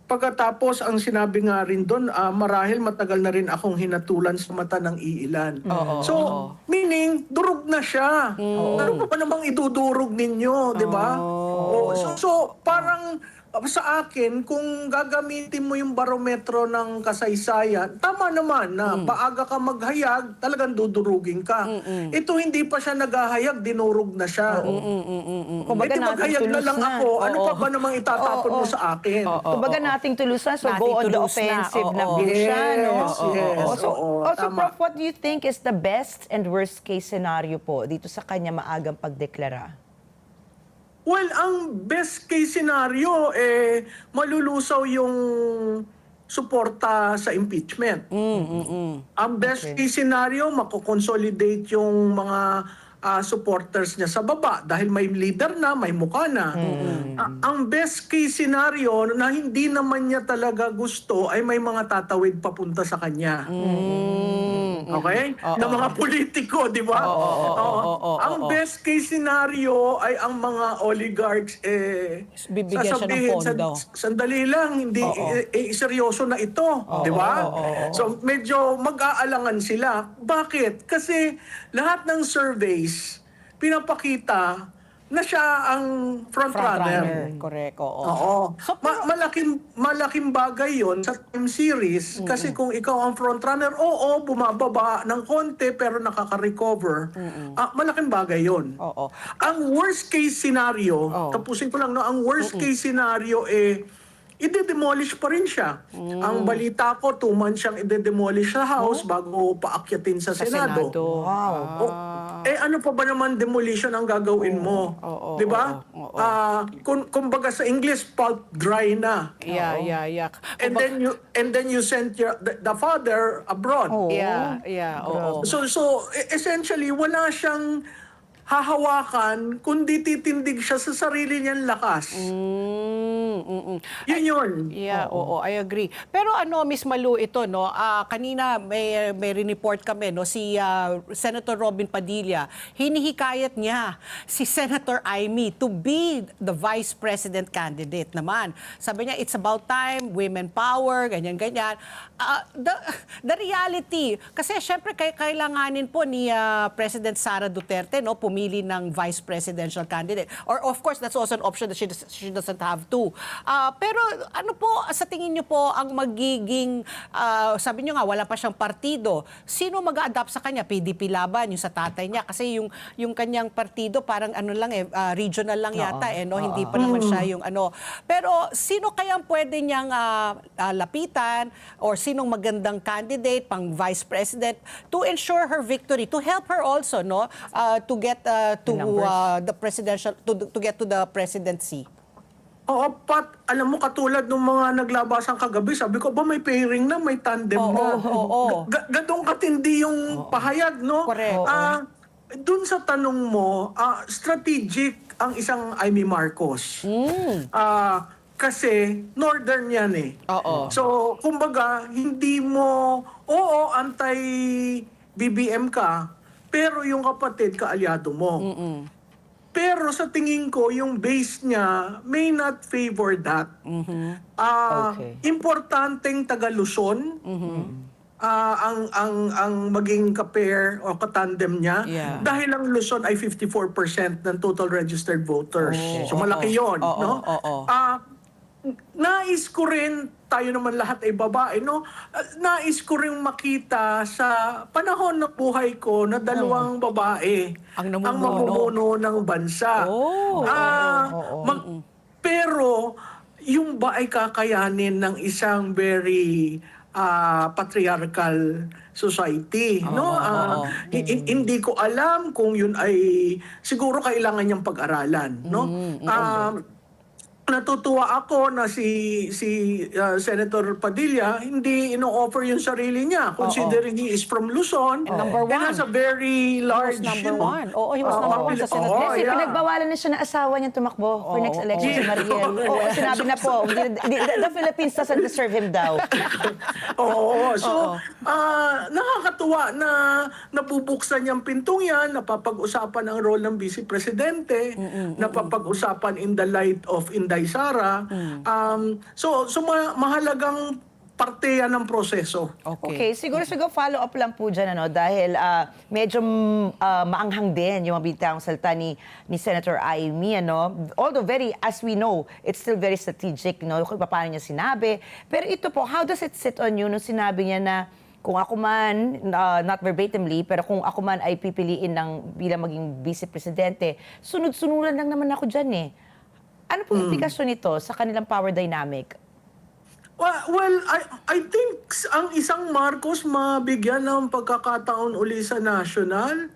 Pagkatapos, ang sinabi nga rin doon, marahil matagal na rin akong hinatulan sa mata ng iilan. So, meaning, durog na siya. Ano pa namang idudurog ninyo, di ba? So, parang sa akin, kung gagamitin mo yung barometro ng kasaysayan, tama naman na paaga ka maghayag, talagang dudurugin ka. Ito hindi pa siya naghahayag, dinurog na siya. Kumbaga Ito maghayag na lang ako, ano pa ba namang itatapon mo sa akin? Kumbaga nating tulusan, so Nating go on the tulus na. offensive na po Yes, siya, no? yes. Also, Tama. Prof, what do you think is the best and worst case scenario po dito sa kanya maagang pagdeklara? Well, ang best case scenario, malulusaw yung suporta sa impeachment. Ang best case scenario, makokonsolidate yung mga supporters niya sa baba dahil may leader na, may mukha na. Ang best case scenario na hindi naman niya talaga gusto ay may mga tatawid papunta sa kanya. Okay? Na mga politiko, di ba? Ang best case scenario ay ang mga oligarchs Bibigyan siya ng pondo. Sandali lang, hindi seryoso na ito, di ba? So medyo mag-aalangan sila. Bakit? Kasi lahat ng surveys pinapakita na siya ang frontrunner. Correct, Oo. Malaking bagay yon sa time series kasi kung ikaw ang frontrunner, bumababa ng konti pero nakaka-recover. Malaking bagay yon. Ang worst case scenario, tapusin ko lang, no, ang worst case scenario ide-demolish pa rin siya. Ang balita ko, 2 months siyang ide-demolish sa House bago paakyatin sa Senado. Wow. Ano pa ba naman demolition ang gagawin mo? Di ba? Kumbaga sa English, pulp dry na. Yeah. And then you send the father abroad. So essentially wala siyang hahawakan kundi titindig siya sa sarili niyang lakas. Yun. Yeah, I agree. Pero Miss Malu, ito, no, kanina may report kami, no, si Senator Robin Padilla, hinihikayat niya si Senator Amy to be the vice president candidate naman. Sabi niya, it's about time, women power, ganyan-ganyan. The reality, kasi syempre kailanganin po ni President Sara Duterte, no, pumili ng vice presidential candidate. Or of course, that's also an option that she doesn't have to. Pero ano po, sa tingin niyo po ang magiging, sabi niyo nga, wala pa siyang partido. Sino mag-a-adapt sa kanya? PDP laban, yung sa tatay niya. Kasi yung kanyang partido parang regional lang yata, no? Hindi pa naman siya yung ano. Pero sino kayang pwede niyang lapitan or sinong magandang candidate pang vice president to ensure her victory, to help her also, no? To get the presidential, to get to the presidency. Alam mo, katulad ng mga naglabasan kagabi, sabi ko, may pairing na, may tandem na. Gadong katindi yung pahayag, no? Correct. Dun sa tanong mo, strategic ang isang Amy Marcos. Kasi northern yan So, kumbaga, hindi mo, anti-BBM ka, pero yung kapatid, kaalyado mo. Pero sa tingin ko, yung base niya may not favor that. Importanteng taga-Luzon ang maging ka-pair o katandem niya. Dahil ang Luzon ay 54% ng total registered voters. So malaki yun. No? Nais ko rin, tayo naman lahat ay babae, no? Nais ko rin makita sa panahon ng buhay ko na dalawang babae ang mamumuno ng bansa. Pero yung ba ay kakayanin ng isang very patriarchal society, no? Hindi ko alam kung yun ay siguro kailangan niyang pag-aralan, no? natutuwa ako na si Senator Padilla hindi ino-offer yung sarili niya considering he is from Luzon number and one. has a very large Number one. Oo, he was number one sa Senate. Oo, Kasi yeah. pinagbawalan na siya ng asawa niyang tumakbo for next election si Mariel. Oo, sinabi na po, the Philippines doesn't deserve him daw. Oo. So, nakakatuwa na nabubuksan niyang pintong yan, napapag-usapan ang role ng Vice Presidente, napapag-usapan in the light of Inday Sara. So mahalagang parte yan ng proseso. Okay, siguro follow up lang po dyan, dahil medyo maanghang din yung mabitang salita ni Senator Amy, although as we know, it's still very strategic, kung paano niya sinabi. Pero ito po, how does it sit on you nung sinabi niya na kung ako man, not verbatimly, pero kung ako man ay pipiliin bilang maging vice-presidente, sunod-sunuran lang naman ako dyan eh. Ano pong implikasyon nito sa kanilang power dynamic? Well, I think ang isang Marcos mabigyan ng pagkakataon uli sa national,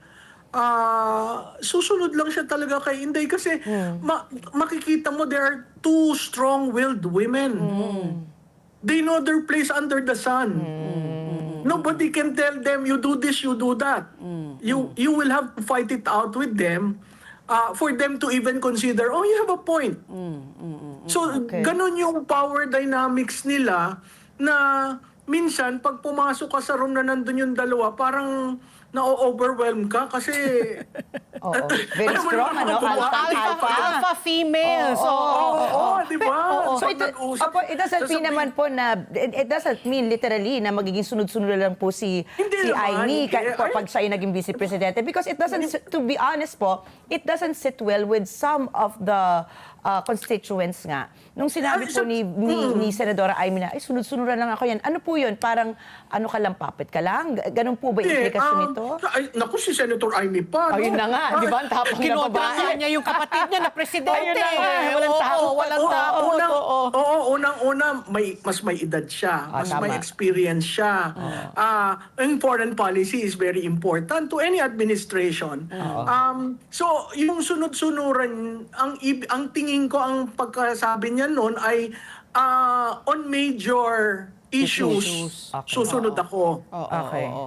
susunod lang siya talaga kay Inday kasi makikita mo there are two strong-willed women. They know their place under the sun. Nobody can tell them, you do this, you do that. You will have to fight it out with them for them to even consider, oh, you have a point. So, ganun yung power dynamics nila na minsan, pag pumasok ka sa room na nandun yung dalawa, parang na-overwhelm ka kasi... Very strong, Alpha females. Di ba? So it doesn't mean naman po na, it doesn't mean literally na magiging sunod-sunod lang po si Amy pag siya ay naging vice-presidente. Because it doesn't, to be honest po, it doesn't sit well with some of the constituents nga. Nung sinabi po ni Senadora Amy na, sunod-sunuran lang ako yan. Ano po yun? Parang, ano ka lang, puppet ka lang? Ganun po ba implikasyon nito? Naku, si Senator Amy pa. Ayun na nga, di ba? Ang tapang na babae. Niya yung kapatid niya na presidente. Ayun na nga, walang tao. Walang tao. Unang-una, mas may edad siya. Mas may experience siya. Ang foreign policy is very important to any administration. So, yung sunod-sunuran, ang tingin ko, ang pagkasabi niya noon ay on major issues, susunod ako.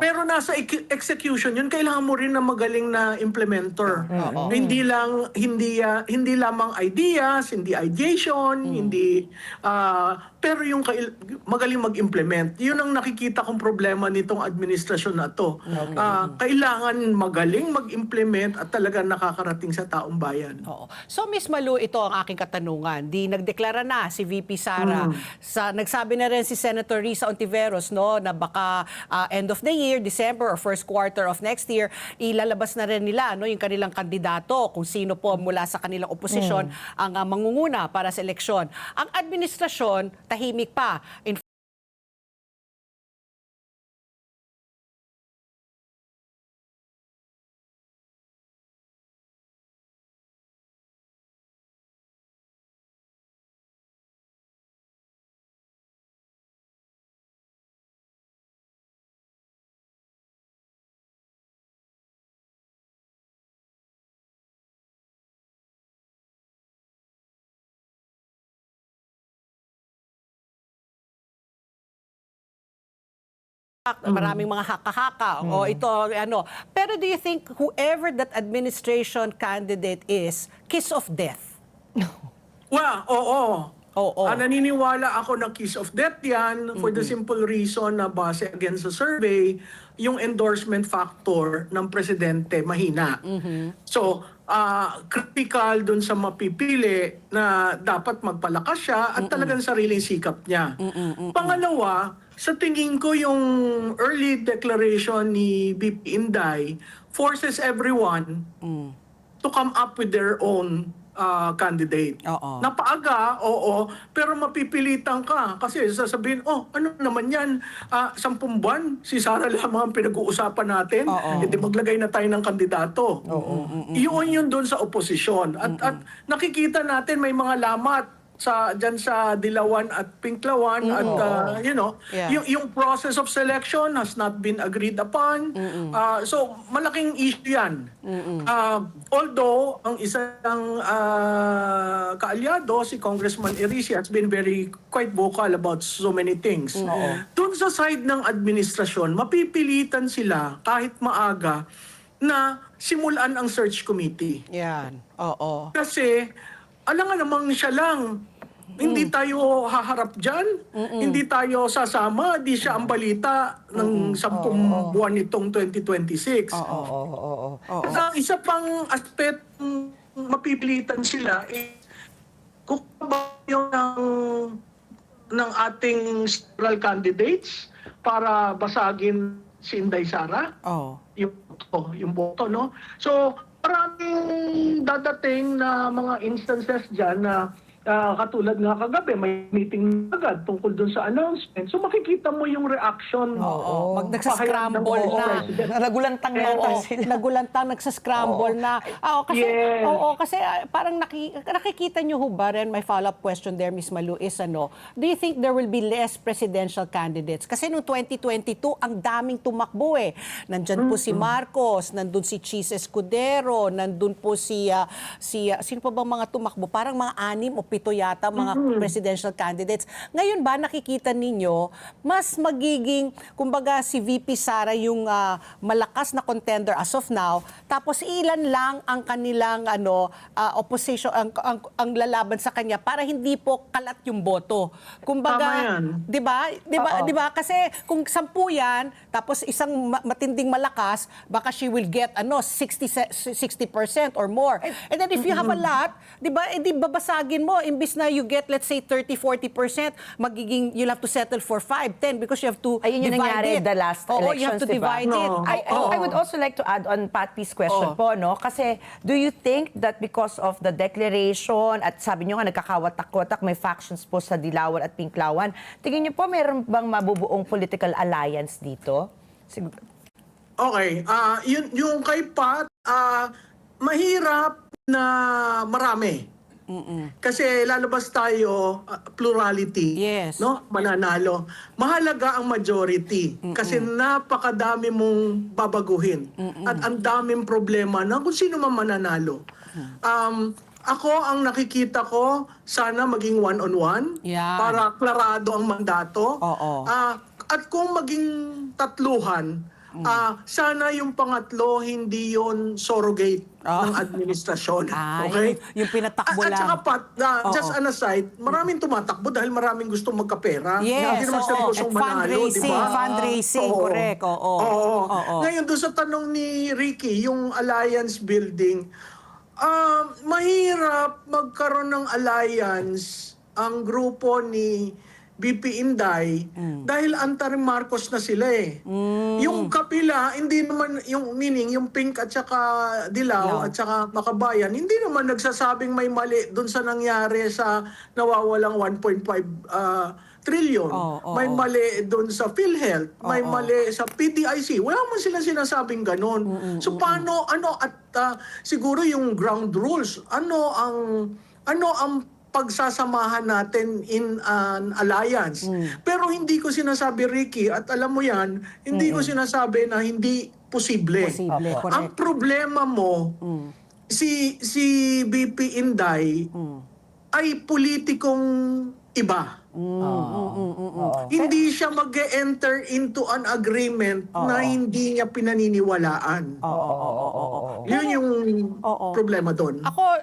Pero nasa execution yun, kailangan mo rin na magaling na implementer. Hindi lamang ideas, hindi ideation, hindi pero yung magaling mag-implement. Yun ang nakikita kong problema nitong administrasyon na to. Kailangan magaling mag-implement at talagang nakakarating sa taong bayan. So, Ms. Malu, ito ang aking katanungan. Nagdeklara na si VP Sara. Nagsabi na rin si Senator Risa Ontiveros na baka end of the year, December or first quarter of next year, ilalabas na rin nila yung kanilang kandidato, kung sino po mula sa kanilang oposisyon ang mangunguna para sa eleksyon. Ang administrasyon, tahimik pa. Maraming mga haka-haka o ito Pero do you think whoever that administration candidate is, kiss of death? Well, oo. Naniniwala ako na kiss of death yan for the simple reason na base against the survey, yung endorsement factor ng presidente mahina. So, critical dun sa mapipili na dapat magpalakas siya at talagang sariling sikap niya. Pangalawa, sa tingin ko yung early declaration ni VP Inday forces everyone to come up with their own candidate. Napaaga, pero mapipilitan ka kasi sasabihin, ano naman yan, 10 buwan, si Sara lamang ang pinag-uusapan natin, hindi maglagay na tayo ng kandidato. Yun doon sa oposisyon. At nakikita natin may mga lamat dyan sa Dilawan at Pinklawan at Yeah. yung process of selection has not been agreed upon. So malaking issue yan. Although ang isang kaalyado, si Congressman Erici, has been quite vocal about so many things. Doon sa side ng administrasyon, mapipilitan sila kahit maaga na simulan ang search committee. Yan. Oo. Kasi, alam nga namang siya lang. Hindi tayo haharap dyan. Hindi tayo sasama. Di siya ang balita ng 10 buwan nitong 2026. At isa pang aspect mapipilitan sila kung ba yung ng ating several candidates para basagin si Inday Sara. Yung boto, no? So, maraming dadating na mga instances dyan na katulad nga kagabi, may meeting agad tungkol dun sa announcement. So, makikita mo yung reaction. Nagsascramble na. Nagulantang yata sila. Nagulantang, nagsascramble na. Kasi parang nakikita nyo ho ba rin, may follow-up question there, Ms. Malu, is do you think there will be less presidential candidates? Kasi noong 2022, ang daming tumakbo eh. Nandyan po si Marcos, nandun si Chis Escudero, nandun po sino pa bang mga tumakbo? Parang mga 6 o 7 yata mga presidential candidates. Ngayon ba nakikita ninyo mas magiging kumbaga si VP Sara yung malakas na contender as of now, tapos ilan lang ang kanilang opposition ang lalaban sa kanya para hindi po kalat yung boto. Kumbaga, 'di ba? 'Di ba? Kasi kung 10 yan, tapos isang matinding malakas, baka she will get 60% or more. And then if you have a lot, 'di ba? Edi babasagin mo imbis na you get, let's say, 30-40%, you'll have to settle for 5-10 because you have to Ayun yung divide nangyari it. the last elections, you have to diba? divide it. I would also like to add on Patty's question po, no? Kasi, do you think that because of the declaration at sabi nyo nga, nagkakawatak-watak, may factions po sa Dilawan at Pinklawan, tingin nyo po, meron bang mabubuong political alliance dito? Okay. Yung kay Pat, mahirap na marami. Kasi lalabas tayo plurality, Yes. no? Mananalo. Mahalaga ang majority kasi napakadami mong babaguhin at ang daming problema na kung sino man mananalo. Ako ang nakikita ko sana maging one-on-one Yan. para klarado ang mandato. At kung maging tatluhan, sana yung pangatlo hindi yon surrogate ng administrasyon. Okay? Yung pinatakbo At lang. saka Pat, just an aside, maraming tumatakbo dahil maraming gustong magkapera. Yes, Hindi naman sila gustong At manalo, di ba? fundraising, correct. Ngayon, doon sa tanong ni Ricky, yung alliance building, mahirap magkaroon ng alliance ang grupo ni BP Inday dahil anti-Marcos na sila eh. Yung kapila, hindi naman, yung Pink at saka Dilaw at saka Makabayan, hindi naman nagsasabing may mali dun sa nangyari sa nawawalang 1.5 trillion. May mali dun sa PhilHealth, may mali sa PDIC. Wala man sila sinasabing ganun. So paano, siguro yung ground rules, ano ang pagsasamahan natin in an alliance. Pero hindi ko sinasabi, Ricky, at alam mo yan, hindi ko sinasabi na hindi posible. Ang problema mo, si BP Inday ay politikong iba. Hindi siya mag-enter into an agreement na hindi niya pinaniniwalaan. Yun yung problema doon. Ako,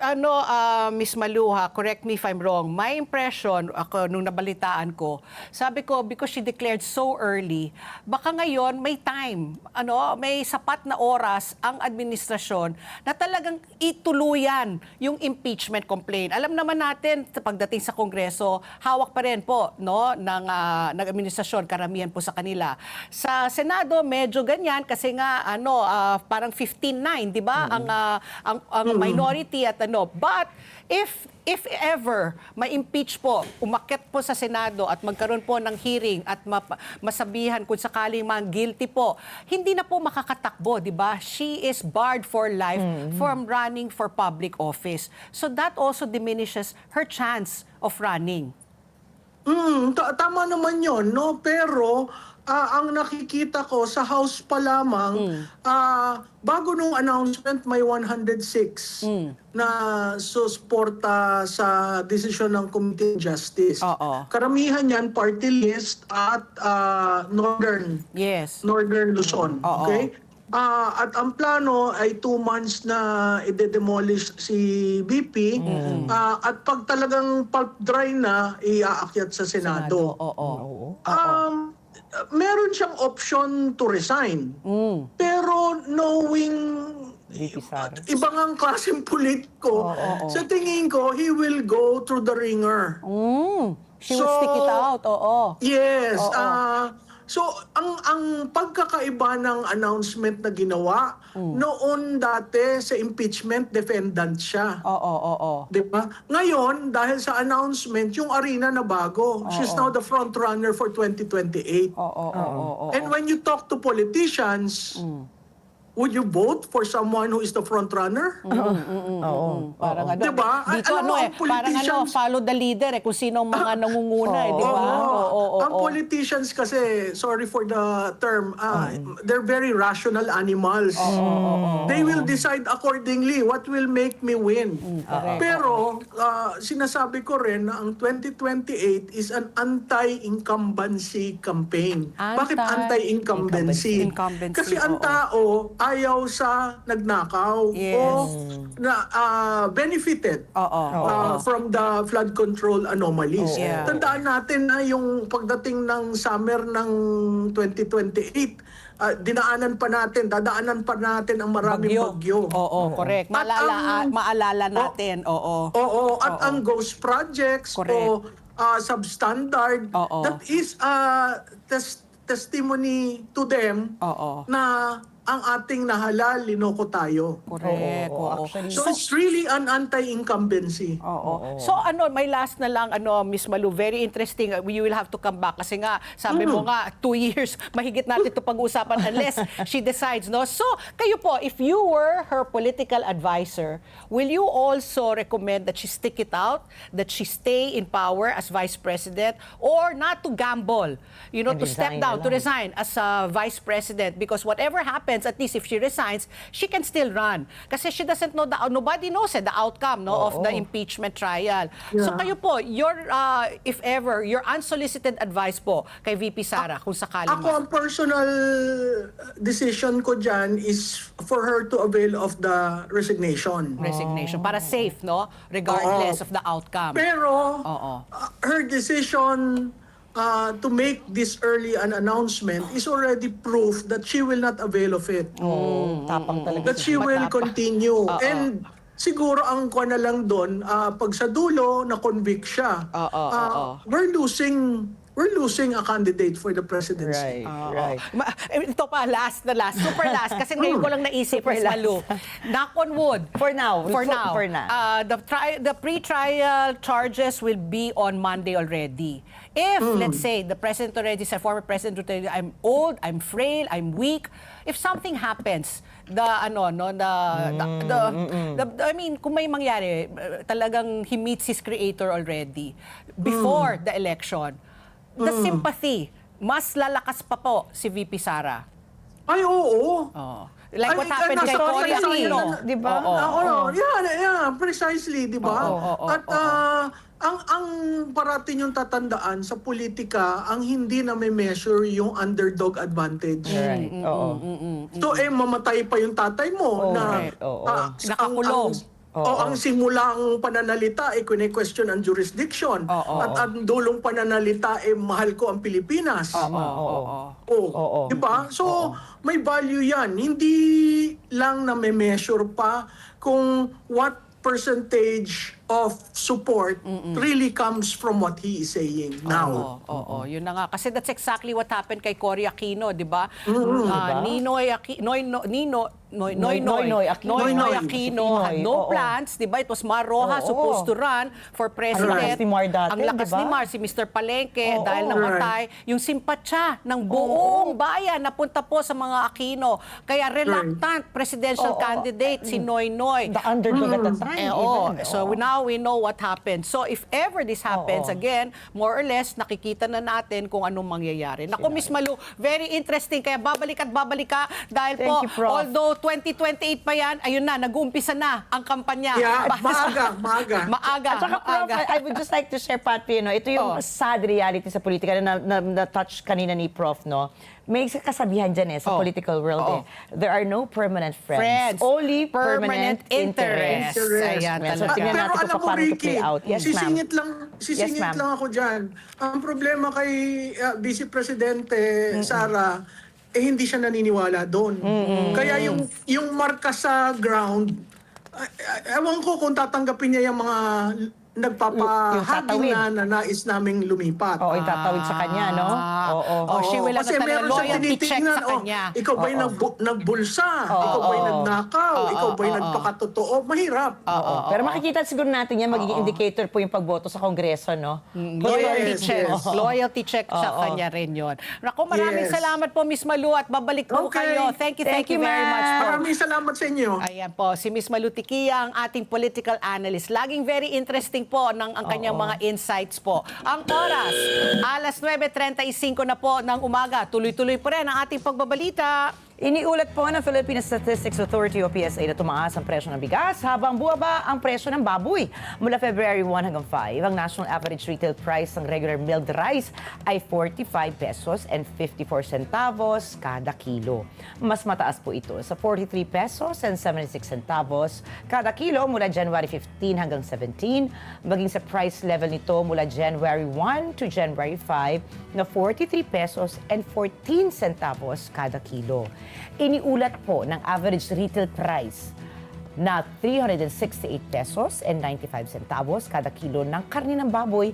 Miss Maluha, correct me if I'm wrong, my impression, ako nung nabalitaan ko, sabi ko, because she declared so early, baka ngayon may time, may sapat na oras ang administrasyon na talagang ituluyan yung impeachment complaint. Alam naman natin, pagdating sa Kongreso, hawak pa rin po ng administrasyon, karamihan po sa kanila. Sa Senado, medyo ganyan kasi nga parang 15-9, di ba? Ang ang minority at ano. But if ever ma-impeach po, umakyat po sa Senado at magkaroon po ng hearing at masabihan kung sakaling mga guilty po, hindi na po makakatakbo, di ba? She is barred for life from running for public office. So that also diminishes her chance of running. Tama naman yon, no? Pero ang nakikita ko sa House pa lamang, bago nung announcement may 106 na susuporta sa desisyon ng Committee on Justice. Oo. Karamihan yan party list at Northern Luzon. Oo. Okay? At ang plano ay 2 months na i-demolish si BP at pag talagang pulp dry na, iaakyat sa Senado. Meron siyang option to resign. Pero knowing ibang ang klaseng politiko, sa tingin ko, he will go through the ringer. She will stick it out, Yes. So, ang pagkakaiba ng announcement na ginawa, noon dati sa impeachment, defendant siya. Di ba? Ngayon, dahil sa announcement, yung arena na bago. She's now the front runner for 2028. And when you talk to politicians, would you vote for someone who is the front runner? Parang ano, diba? dito Alam mo, ang parang politicians- follow the leader kung sino ang mga nangunguna, di ba? Ang politicians kasi, sorry for the term, they're very rational animals. They will decide accordingly what will make me win. Pero sinasabi ko rin na ang 2028 is an anti-incumbency campaign. Bakit anti-incumbency? Incumbency, Kasi ang tao ayaw sa nagnakaw o na benefited from the flood control anomalies. Yeah. Tandaan natin na yung pagdating ng summer ng 2028, dadaanan pa natin ang maraming bagyo. Correct. At ang- Maalala natin, At ang ghost projects o substandard, that is testimony to them na ang ating nahalal, linoko tayo. Correct. So it's really an anti-incumbency. So may last na lang, Miss Malu, very interesting. We will have to come back kasi nga, sabi mo nga, 2 years, mahigit natin ito pag-uusapan unless she decides, no? So, kayo po, if you were her political advisor, will you also recommend that she stick it out, that she stay in power as Vice President, or not to gamble, to step down, to resign as a Vice President? Because whatever happens, at least if she resigns, she can still run. Kasi she doesn't know, nobody knows the outcome of the impeachment trial. So kayo po, if ever, your unsolicited advice po kay VP Sara, kung sakali Ako, ang personal decision ko dyan is for her to avail of the resignation. Para safe, no? Regardless of the outcome. Pero, her decision to make this early an announcement is already proof that she will not avail of it. Tapang talaga. That she will continue. And siguro ang ko na lang doon, pag sa dulo na-convict siya, we're losing a candidate for the presidency. Right. Ito pa, super last. Kasi ngayon ko lang naisip, Miss Malu. Knock on wood. For now. The pre-trial charges will be on Monday already. If, let's say, the president already said, former president already, I'm old, I'm frail, I'm weak. If something happens, kung may mangyari, talagang he meets his creator already before the election, the sympathy, mas lalakas pa po si VP Sara. Ay, oo. Like what happened kay Cory Aquino. Di ba? Yeah, precisely, di ba? At ang parating yung tatandaan sa politika, ang hindi na may measure yung underdog advantage. Right. So, mamatay pa yung tatay mo na nakakulong. ang simulang pananalita ay kine-question ang jurisdiction. At ang dulong pananalita ay mahal ko ang Pilipinas. Diba? So, may value yan. Hindi lang na may measure pa kung what percentage of support really comes from what he is saying now. Yun na nga. Kasi that's exactly what happened kay Cory Aquino, di ba? Noynoy Aquino. had no Oo. plans, di ba? It was Mar Rojas Oo. supposed to run for president. Ang lakas ni Mar dati, Ang lakas di ba? ni Mar, si Mr. Palengke, Oo. dahil namatay, yung simpatya ng buong bayan napunta po sa mga Aquino. Kaya reluctant presidential candidate si Noynoy. The underdog at the time. even. So now we know what happened. So if ever this happens again, more or less, nakikita na natin kung anong mangyayari. Naku, Miss Malu, very interesting. Kaya babalik at babalik ka dahil Thank po, you, Prof. although 2028 pa yan, ayun na, nag-uumpisa na ang kampanya. Yeah, Maaga. maaga. At saka, Prof, I would just like to share, Patri, no, ito yung sad reality sa politika na touch kanina ni Prof, no? May kasabihan dyan sa political world There are no permanent friends. Only permanent interests. Ayan, So, talaga. tingnan Pero natin alam kung mo, paano to Ricky, play out. Yes, ma'am. sisingit ma'am. lang ako dyan. Ang problema kay Vice Presidente Sara, hindi siya naniniwala doon. Kaya yung marka sa ground, ewan ko kung tatanggapin niya yung mga Yung nagpapahaging tatawid. na nais naming lumipat. Oo, yung tatawid sa kanya, no? Oo. She will have Kasi talaga meron siyang loyalty check tinitingnan, sa kanya. ikaw ba'y nagbulsa? Ikaw ba'y nagnakaw? Ikaw ba'y nagpakatotoo? Mahirap. Pero makikita siguro natin yan, magiging indicator po yung pagboto sa Kongreso, no? Loyalty Yes, check. yes. Loyalty check sa kanya rin yun. Naku, maraming Yes. salamat po, Miss Malu, at babalik po Okay. kayo. Thank you very much po. Maraming salamat sa inyo. Ayan po, si Miss Malu Tikia, ang ating political analyst. Laging very interesting po ang kanyang mga insights po. Ang oras, alas 9:35 na po ng umaga. Tuloy-tuloy po rin ang ating pagbabalita. Iniulat po ng Philippine Statistics Authority o PSA na tumaas ang presyo ng bigas habang bumaba ang presyo ng baboy. Mula February 1 hanggang 5, ang national average retail price ng regular milled rice ay 45 pesos and 54 centavos kada kilo. Mas mataas po ito sa 43 pesos and 76 centavos kada kilo mula January 15 hanggang 17, maging sa price level nito mula January 1 to January 5 na 43 pesos and 14 centavos kada kilo. Iniulat po ng average retail price na 368 pesos and 95 centavos kada kilo ng karne ng baboy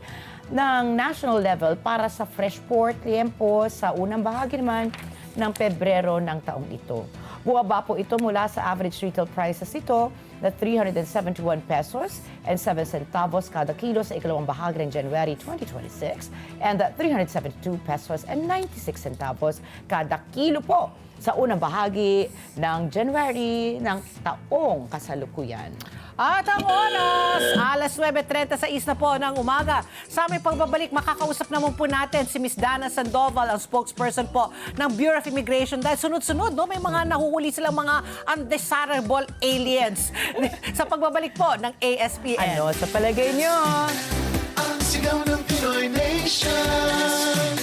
ng national level para sa fresh pork, liempo sa unang bahagi naman ng Pebrero ng taong ito. Buwaba po ito mula sa average retail prices ito na 371 pesos and 7 centavos kada kilo sa ikalawang bahagi ng January 2026 and 372 pesos and 96 centavos kada kilo po sa unang bahagi ng January ng taong kasalukuyan. At ang oras, alas 9:36 na po ng umaga. Sa aming pagbabalik, makakausap naman po natin si Miss Dana Sandoval, ang spokesperson po ng Bureau of Immigration. Dahil sunod-sunod, no, may mga nahuhuli silang mga undesirable aliens. Sa pagbabalik po ng ASPN. Ano sa palagay nyo? Ang sigaw ng Pinoy Nation.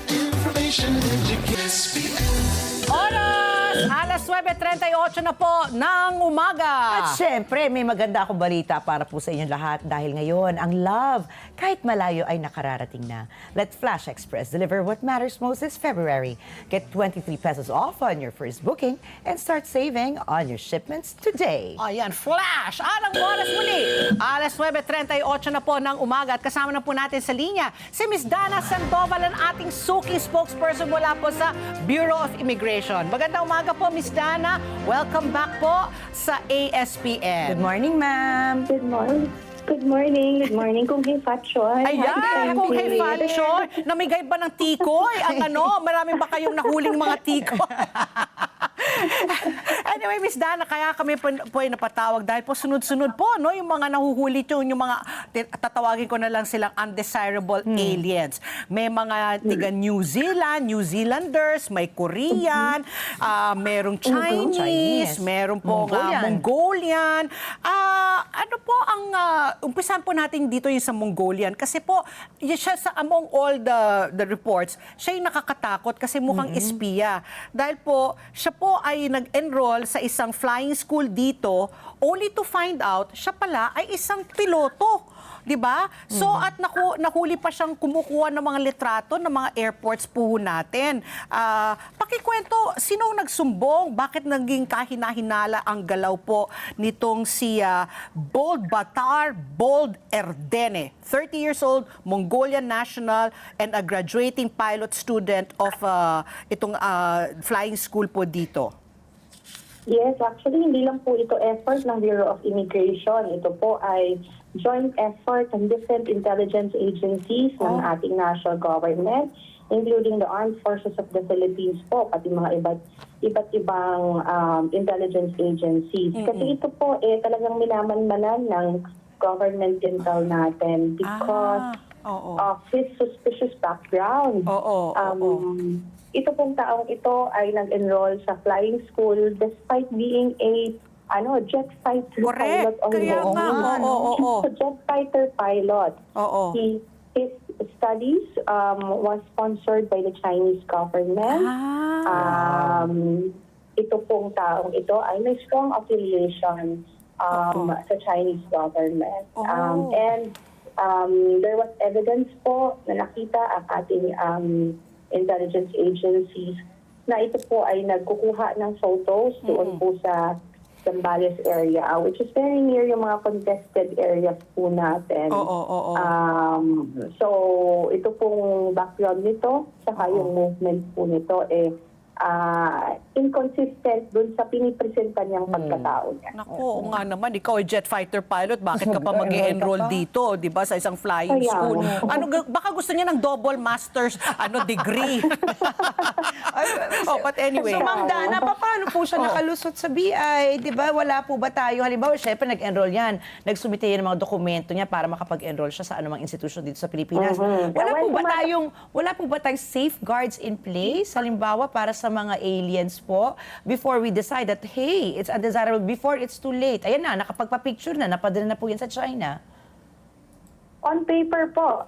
Information and education. Oras, alas 9:38 na po ng umaga. At syempre, may maganda akong balita para po sa inyong lahat dahil ngayon, ang love, kahit malayo ay nakararating na. Let Flash Express deliver what matters most this February. Get 23 pesos off on your first booking and start saving on your shipments today. Ayan, Flash! Anong oras muli? Alas 9:38 na po ng umaga at kasama na po natin sa linya si Miss Dana Sandoval, ang ating suking spokesperson mula po sa Bureau of Immigration. Magandang umaga po, Miss Dana. Welcome back po sa ASPN. Good morning, ma'am. Good morning. Good morning. Good morning, Kung Hey Fatchoy. Ayan, kung kay Fancho, namigay ba ng tikoy? Ang marami ba kayong nahuling mga tikoy? Anyway, Miss Dana, kaya kami po ay napatawag dahil po sunod-sunod po, no, yung mga nahuhuli yung mga, tatawagin ko na lang silang undesirable aliens. May mga tiga New Zealand, New Zealanders, may Korean, merong Chinese, meron po Mongolian. Ano po ang umpisan po natin dito yung sa Mongolian kasi po siya sa among all the reports, siya yung nakakatakot kasi mukhang espiya. Dahil po siya po ay nag-enroll sa isang flying school dito only to find out siya pala ay isang piloto. 'Di ba? So at nahuli pa siyang kumukuha ng mga litrato ng mga airports po natin. Pakikwento, sinong nagsumbong? Bakit naging kahina-hinala ang galaw po nitong si Bold Batar Bold Erdene, 30 years old, Mongolian national and a graduating pilot student of itong flying school po dito? Yes, actually, hindi lang po ito effort ng Bureau of Immigration. Ito po ay joint effort ng different intelligence agencies ng ating national government, including the Armed Forces of the Philippines po, pati mga iba't ibang intelligence agencies. Kasi ito po talagang minamanmanan ng government intel natin because of his suspicious background. Ito pong taong ito ay nag-enroll sa flying school despite being a jet fighter pilot on Kaya the nga, A jet fighter pilot. His studies was sponsored by the Chinese government. Ito pong taong ito ay may strong affiliation sa Chinese government. And there was evidence po na nakita ang ating intelligence agencies na ito po ay nagkukuha ng photos doon po sa Zambales area, which is very near yung mga contested areas po natin. So, ito pong background nito, saka yung movement po nito, inconsistent dun sa pinipresenta niyang pagkatao niya. Naku, oo nga naman, ikaw ay jet fighter pilot, bakit ka pa mag-enroll dito, di ba, sa isang flying school? Baka gusto niya ng double master's degree. But anyway. So, Ma'am Dana, paano po siya nakalusot sa BI? Di ba, wala po ba tayo? Halimbawa, syempre, nag-enroll yan. Nagsumite yan ng mga dokumento niya para makapag-enroll siya sa anumang institusyon dito sa Pilipinas. Wala po ba tayong safeguards in place? Halimbawa, para sa mga aliens po, before we decide that, hey, it's undesirable, before it's too late. Ayan na, nakapagpa-picture na, napadala na po yan sa China. On paper po,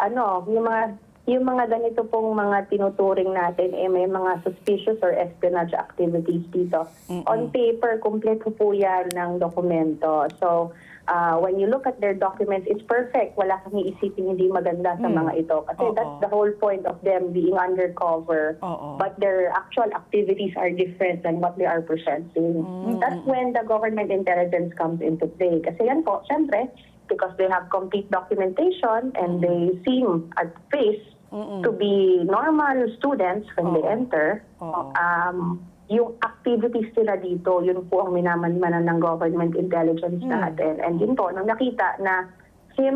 yung mga ganito pong mga tinuturing natin, may mga suspicious or espionage activities dito. On paper, kumpleto po yan ng dokumento. So, when you look at their documents, it's perfect. Wala kang iisipin hindi maganda sa mga ito. Kasi that's the whole point of them being undercover. But their actual activities are different than what they are presenting. That's when the government intelligence comes into play. Kasi yan po, syempre, because they have complete documentation and they seem at face to be normal students when they enter, yung activities nila dito, yun po ang minamanmanan ng government intelligence natin. And yun po, nung nakita na he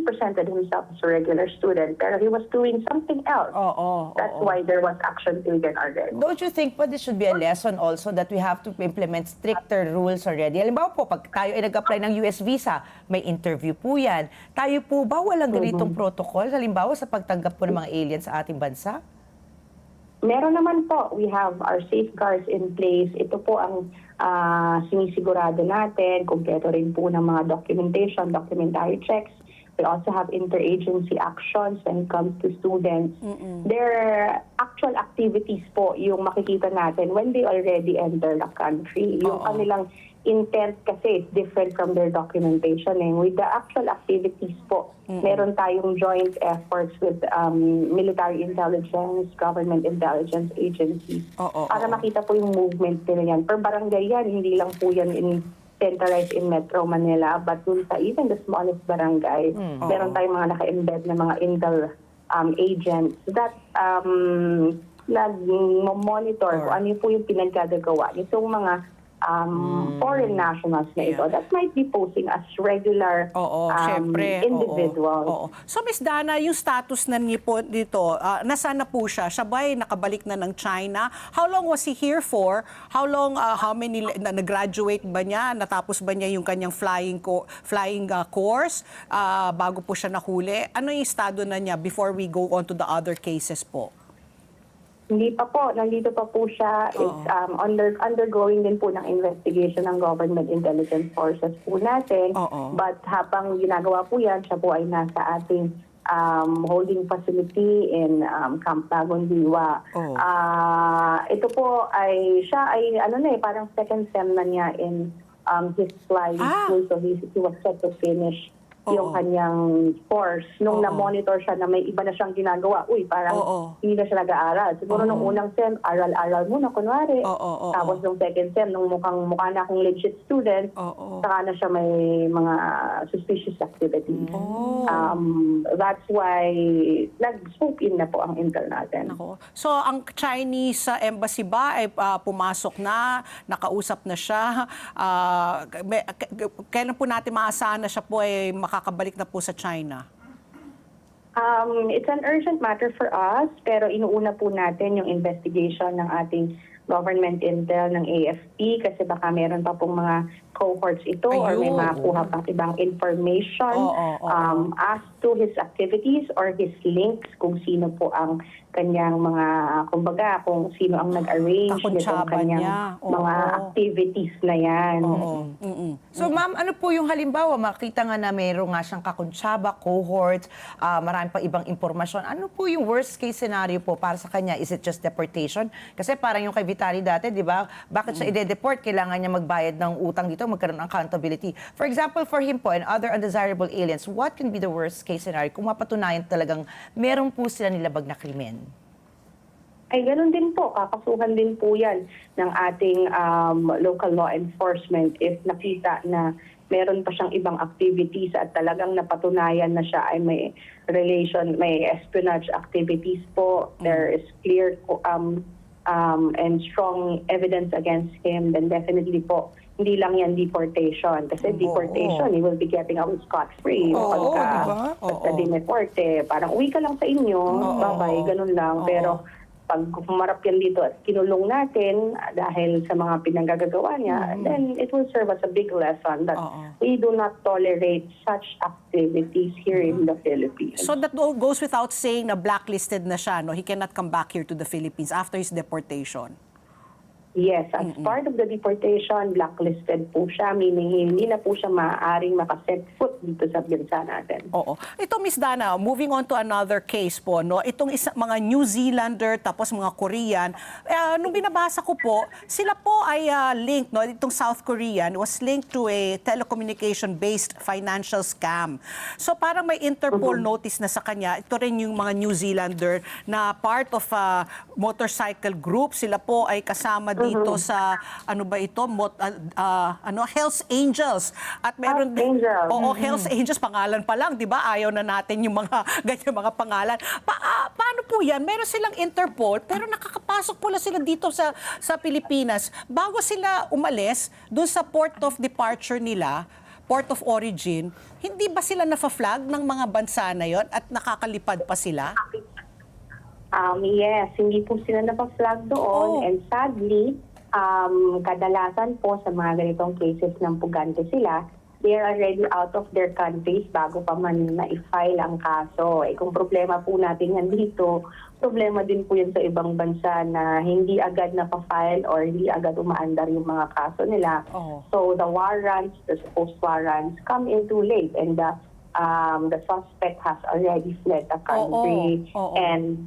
presented himself as a regular student, pero he was doing something else. That's why there was action taken already. Don't you think po this should be a lesson also that we have to implement stricter rules already? Halimbawa po, pag tayo ay nag-apply ng US visa, may interview po yan. Tayo po ba walang ganitong protocol? Halimbawa sa pagtanggap po ng mga aliens sa ating bansa? Meron naman po. We have our safeguards in place. Ito po ang sinisigurado natin. Kompleto rin po ng mga documentation, documentary checks. We also have interagency actions when it comes to students. Their actual activities po yung makikita natin when they already enter the country. Yung kanilang intent kasi is different from their documentation. And with the actual activities po, meron tayong joint efforts with military intelligence, government intelligence agencies para makita po yung movement nila yan. Per barangay yan, hindi lang po yan centralized in Metro Manila, but dun sa even the smallest barangay, meron tayong mga naka-embed na mga intel agents that nag-monitor kung ano po yung pinagkagagawa nitong mga foreign nationals na ito that might be posing as regular individuals. So, Ms. Dana, yung status na niyo po dito, nasaan na po siya? Siya ba'y nakabalik na ng China? How long was he here for? How long, how many, nag-graduate ba niya? Natapos ba niya yung kanyang flying course bago po siya nahuli? Ano yung estado na niya before we go on to the other cases po? Hindi pa po. Nandito pa po siya. It's undergoing din po ng investigation ng government intelligence forces po natin. But habang ginagawa po yan, siya po ay nasa ating holding facility in Camp Bagong Diwa. Ito po ay, siya ay parang second sem na niya in his flying school. So he was set to finish yung kanyang scores. Nung na-monitor siya na may iba na siyang ginagawa, parang hindi na siya nag-aaral. Siguro nung unang SEM, aral-aral muna, kunwari. Tapos nung second SEM, nung mukha na akong legit student, saka na siya may mga suspicious activities. That's why nag-swoop in na po ang Intel natin. So, ang Chinese embassy ba ay pumasok na, nakausap na siya? Kailan po natin maasahan na siya po ay makakabalik na po sa China? It's an urgent matter for us, pero inuuna po natin yung investigation ng ating government intel ng AFP kasi baka meron pa pong mga cohorts ito or may makuha pang ibang information as to his activities or his links kung sino po ang kanyang mga, kumbaga, kung sino ang nag-arrange nitong kanyang mga activities na yan. So ma'am, ano po yung halimbawa? Makita nga na mayroon nga siyang kakuntsaba, cohort, marami pang ibang impormasyon. Ano po yung worst case scenario po para sa kanya? Is it just deportation? Kasi parang yung kay Vitali dati, di ba? Bakit siya ide-deport? Kailangan niya magbayad ng utang dito, magkaroon ng accountability. For example, for him po and other undesirable aliens, what can be the worst case scenario kung mapatunayan talagang meron po sila nilabag na krimen? Ay, ganun din po. Kakasuhan din po yan ng ating local law enforcement if nakita na meron pa siyang ibang activities at talagang napatunayan na siya ay may relation, may espionage activities po. There is clear and strong evidence against him, then definitely po, hindi lang yan deportation. Kasi deportation, he will be getting out scot-free. Pagka dineporte, parang uwi ka lang sa inyo, bye-bye, ganun lang. Pero pag humarap yan dito at kinulong natin dahil sa mga pinanggagawa niya, then it will serve as a big lesson that we do not tolerate such activities here in the Philippines. So that goes without saying na blacklisted na siya, no? He cannot come back here to the Philippines after his deportation. Yes, as part of the deportation, blacklisted po siya, meaning hindi na po siya maaaring makaset foot dito sa bansa natin. Ito, Miss Dana, moving on to another case po, no? Itong mga New Zealander tapos mga Korean, nung binabasa ko po, sila po ay linked, no? Itong South Korean was linked to a telecommunication-based financial scam. So parang may Interpol notice na sa kanya. Ito rin yung mga New Zealander na part of a motorcycle group. Sila po ay kasama dito sa Hells Angels at meron din Hells Angels pangalan pa lang, 'di ba? Ayaw na natin yung mga ganyan mga pangalan. Paano po 'yan? Meron silang Interpol pero nakakapasok pala sila dito sa Pilipinas bago sila umalis doon sa port of departure nila, port of origin. Hindi ba sila nafa-flag ng mga bansa na 'yon at nakakalipad pa sila? Yes, hindi po sila napag-flag doon and sadly, kadalasan po sa mga ganitong cases ng pugante sila, they are already out of their countries bago pa man na-file ang kaso. Kung problema po natin yan dito, problema din po yun sa ibang bansa na hindi agad na-file or hindi agad umaandar yung mga kaso nila. So the warrants, the supposed warrants come in too late and the suspect has already fled the country and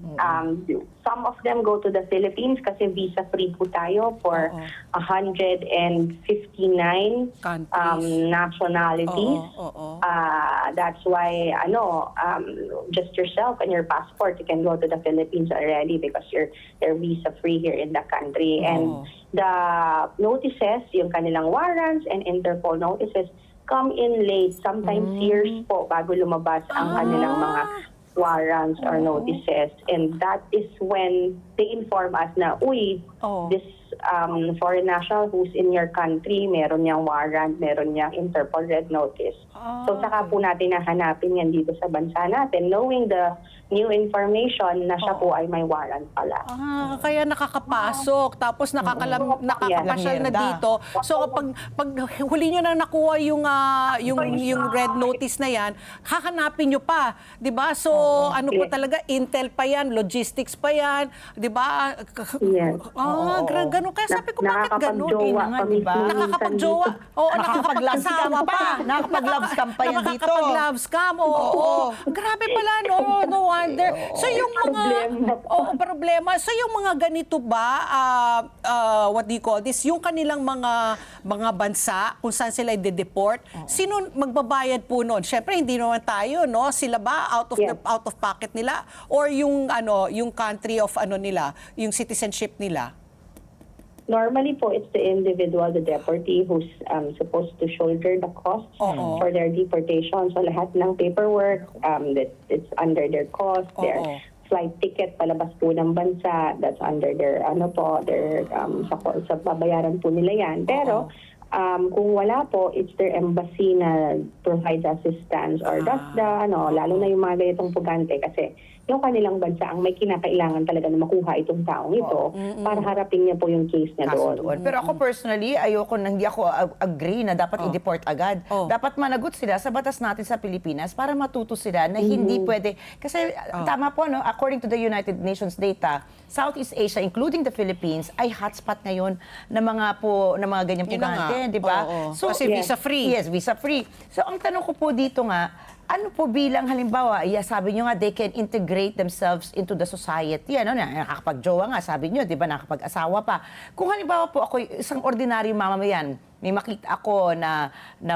some of them go to the Philippines kasi visa-free po tayo for 159 nationalities. That's why just yourself and your passport, you can go to the Philippines already because you're visa-free here in the country. And the notices, yung kanilang warrants and Interpol notices, come in late, sometimes years po bago lumabas ang kanilang mga warrants or notices. And that is when they inform us na, this foreign national who's in your country, meron niyang warrant, meron niyang Interpol red notice. So saka po natin nahanapin yan dito sa bansa natin, knowing the new information na siya po ay may warrant pala. Kaya nakakapasok, tapos nakakapasyal na dito. So pag huli nyo na nakuha yung red notice na yan, hahanapin nyo pa, 'di ba? So ano po talaga, intel pa yan, logistics pa yan, 'di ba? Yes. Ganun. Kaya sabi ko, bakit ganun? Nakakapag-jowa pa diba? mismo. Nakakapag-jowa. Oo, Nakakapag-love scam nakakapag-asawa pa. Nakakapag-love scam pa yan dito. Nakakapag-love scam. Oo. Grabe pala, no? No wonder. So yung mga... problema. So yung mga ganito ba, what do you call this? Yung kanilang mga bansa, kung saan sila i-deport, sino magbabayad po noon? Siyempre, hindi naman tayo, no? Sila ba out of pocket nila? Or yung country of nila, yung citizenship nila? Normally po, it's the individual, the deportee, who's supposed to shoulder the costs for their deportation. So lahat ng paperwork, it's under their cost, their flight ticket palabas po ng bansa, that's under their, sa babayaran po nila yan. Pero, kung wala po, it's their embassy na provides assistance or that's lalo na yung mga ganitong pugante kasi yung kanilang bansa ang may kinakailangan talaga na makuha itong taong ito para harapin niya po yung case niya doon. Pero ako personally, hindi ako agree na dapat i-deport agad. Dapat managot sila sa batas natin sa Pilipinas para matuto sila na hindi pwede. Kasi tama po, according to the United Nations data, Southeast Asia, including the Philippines, ay hotspot ngayon ng mga ganyang pugante, di ba? So, kasi visa-free. Yes, visa-free. So, ang tanong ko po dito nga, ano po bilang halimbawa, sabi nyo nga, they can integrate themselves into the society. Nakakapag-jowa nga, sabi nyo, di ba, nakakapag-asawa pa. Kung halimbawa po ako, isang ordinaryong mamamayan, may makita ako na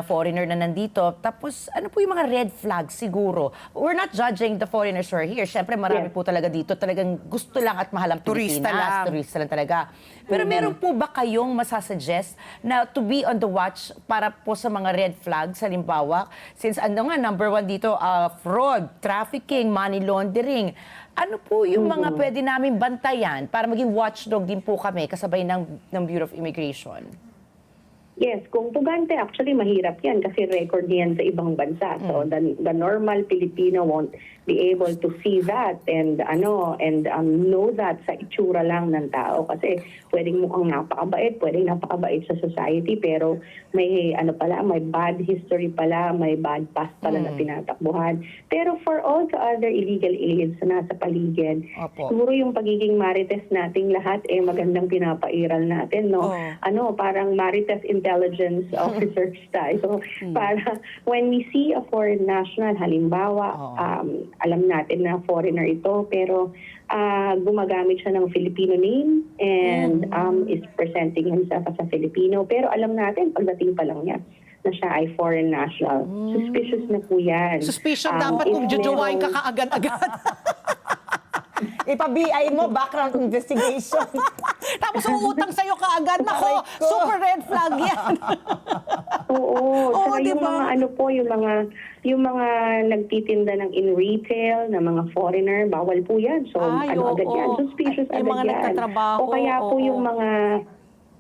foreigner na nandito, tapos ano po yung mga red flags siguro? We're not judging the foreigners who are here. Siyempre, marami po talaga dito, talagang gusto lang at mahal ang Pilipinas. Turista lang talaga. Pero meron po ba kayong masasuggest na to be on the watch para po sa mga red flags, halimbawa? Since number one dito, fraud, trafficking, money laundering. Ano po yung mga pwede namin bantayan para maging watchdog din po kami kasabay ng Bureau of Immigration? Yes, kung pugante, actually mahirap yan kasi record yan sa ibang bansa. So the normal Filipino won't be able to see that and know that sa itsura lang ng tao kasi pwedeng mukhang napakabait, pwedeng napakabait sa society pero may may bad history pala, may bad past pala na tinatakbuhan. Pero for all the other illegal aliens na nasa paligid, siguro yung pagiging marites nating lahat magandang pinapairal natin, no? Parang marites intelligence officers tayo. Para when we see a foreign national, halimbawa, alam natin na foreigner ito, pero gumagamit siya ng Filipino name and is presenting himself as a Filipino. Pero alam natin, pagdating pa lang niya, na siya ay foreign national. Suspicious na po yan. Suspicious dapat kung jujuwain ka kaagad-agad. Ipa-BI mo, background investigation. Tapos uutang sa'yo kaagad. Nako, super red flag yan. Saka yung mga yung mga nagtitinda ng in retail na mga foreigner, bawal po yan. So agad yan. Suspicious agad mga yan. nagtatrabaho. O kaya po yung mga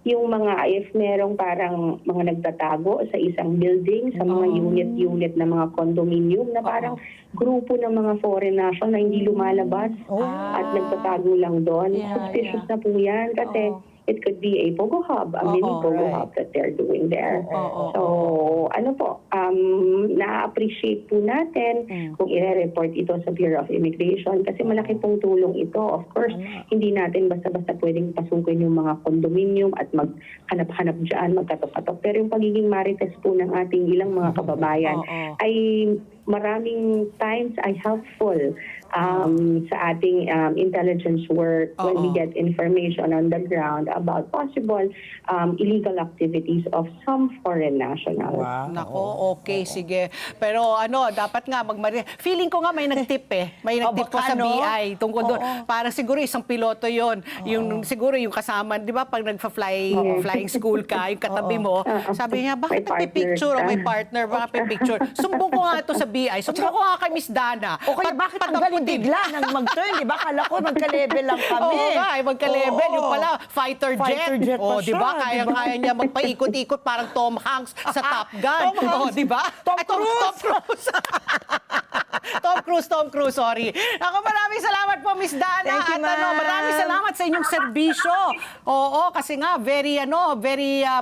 if merong parang mga nagtatago sa isang building, sa mga unit na mga condominium na parang grupo ng mga foreign national na hindi lumalabas at nagtatago lang doon. Suspicious na po yan kasi it could be a Pogo Hub, a mini Pogo Hub that they're doing there. So, na-appreciate po natin kung i-report ito sa Bureau of Immigration kasi malaki pong tulong ito. Of course, hindi natin basta-basta pwedeng pasukin yung mga condominium at maghanap-hanap dyan, magkatok-katok. Pero yung pagiging marites po ng ating ilang mga kababayan ay maraming times ay helpful sa ating intelligence work when we get information on the ground about possible illegal activities of some foreign nationals. Nako, okay, sige. Pero dapat nga feeling ko nga may nagtip May nagtip pa sa BI tungkol doon. Para siguro isang piloto yon. Siguro yung kasama, di ba, pag flying school ka, yung katabi mo, sabi niya, bakit nagpipicture? May partner, bakit nagpipicture? Sumbong ko nga ito sa BI. Sumbong ko nga kay Miss Dana. O kaya bakit ang galing bigla nang mag-turn, di ba? Kala ko magka-level lang kami. Oo nga, magka-level. Yung pala, fighter jet. Pa di ba? Kaya niya magpaikot-ikot parang Tom Hanks sa Top Gun. Di ba? Tom Cruise. Tom Cruise, Tom Cruise, sorry. Ako, maraming salamat po, Miss Dana. Thank you, At ma'am. maraming salamat sa inyong serbisyo. Oo, kasi nga, very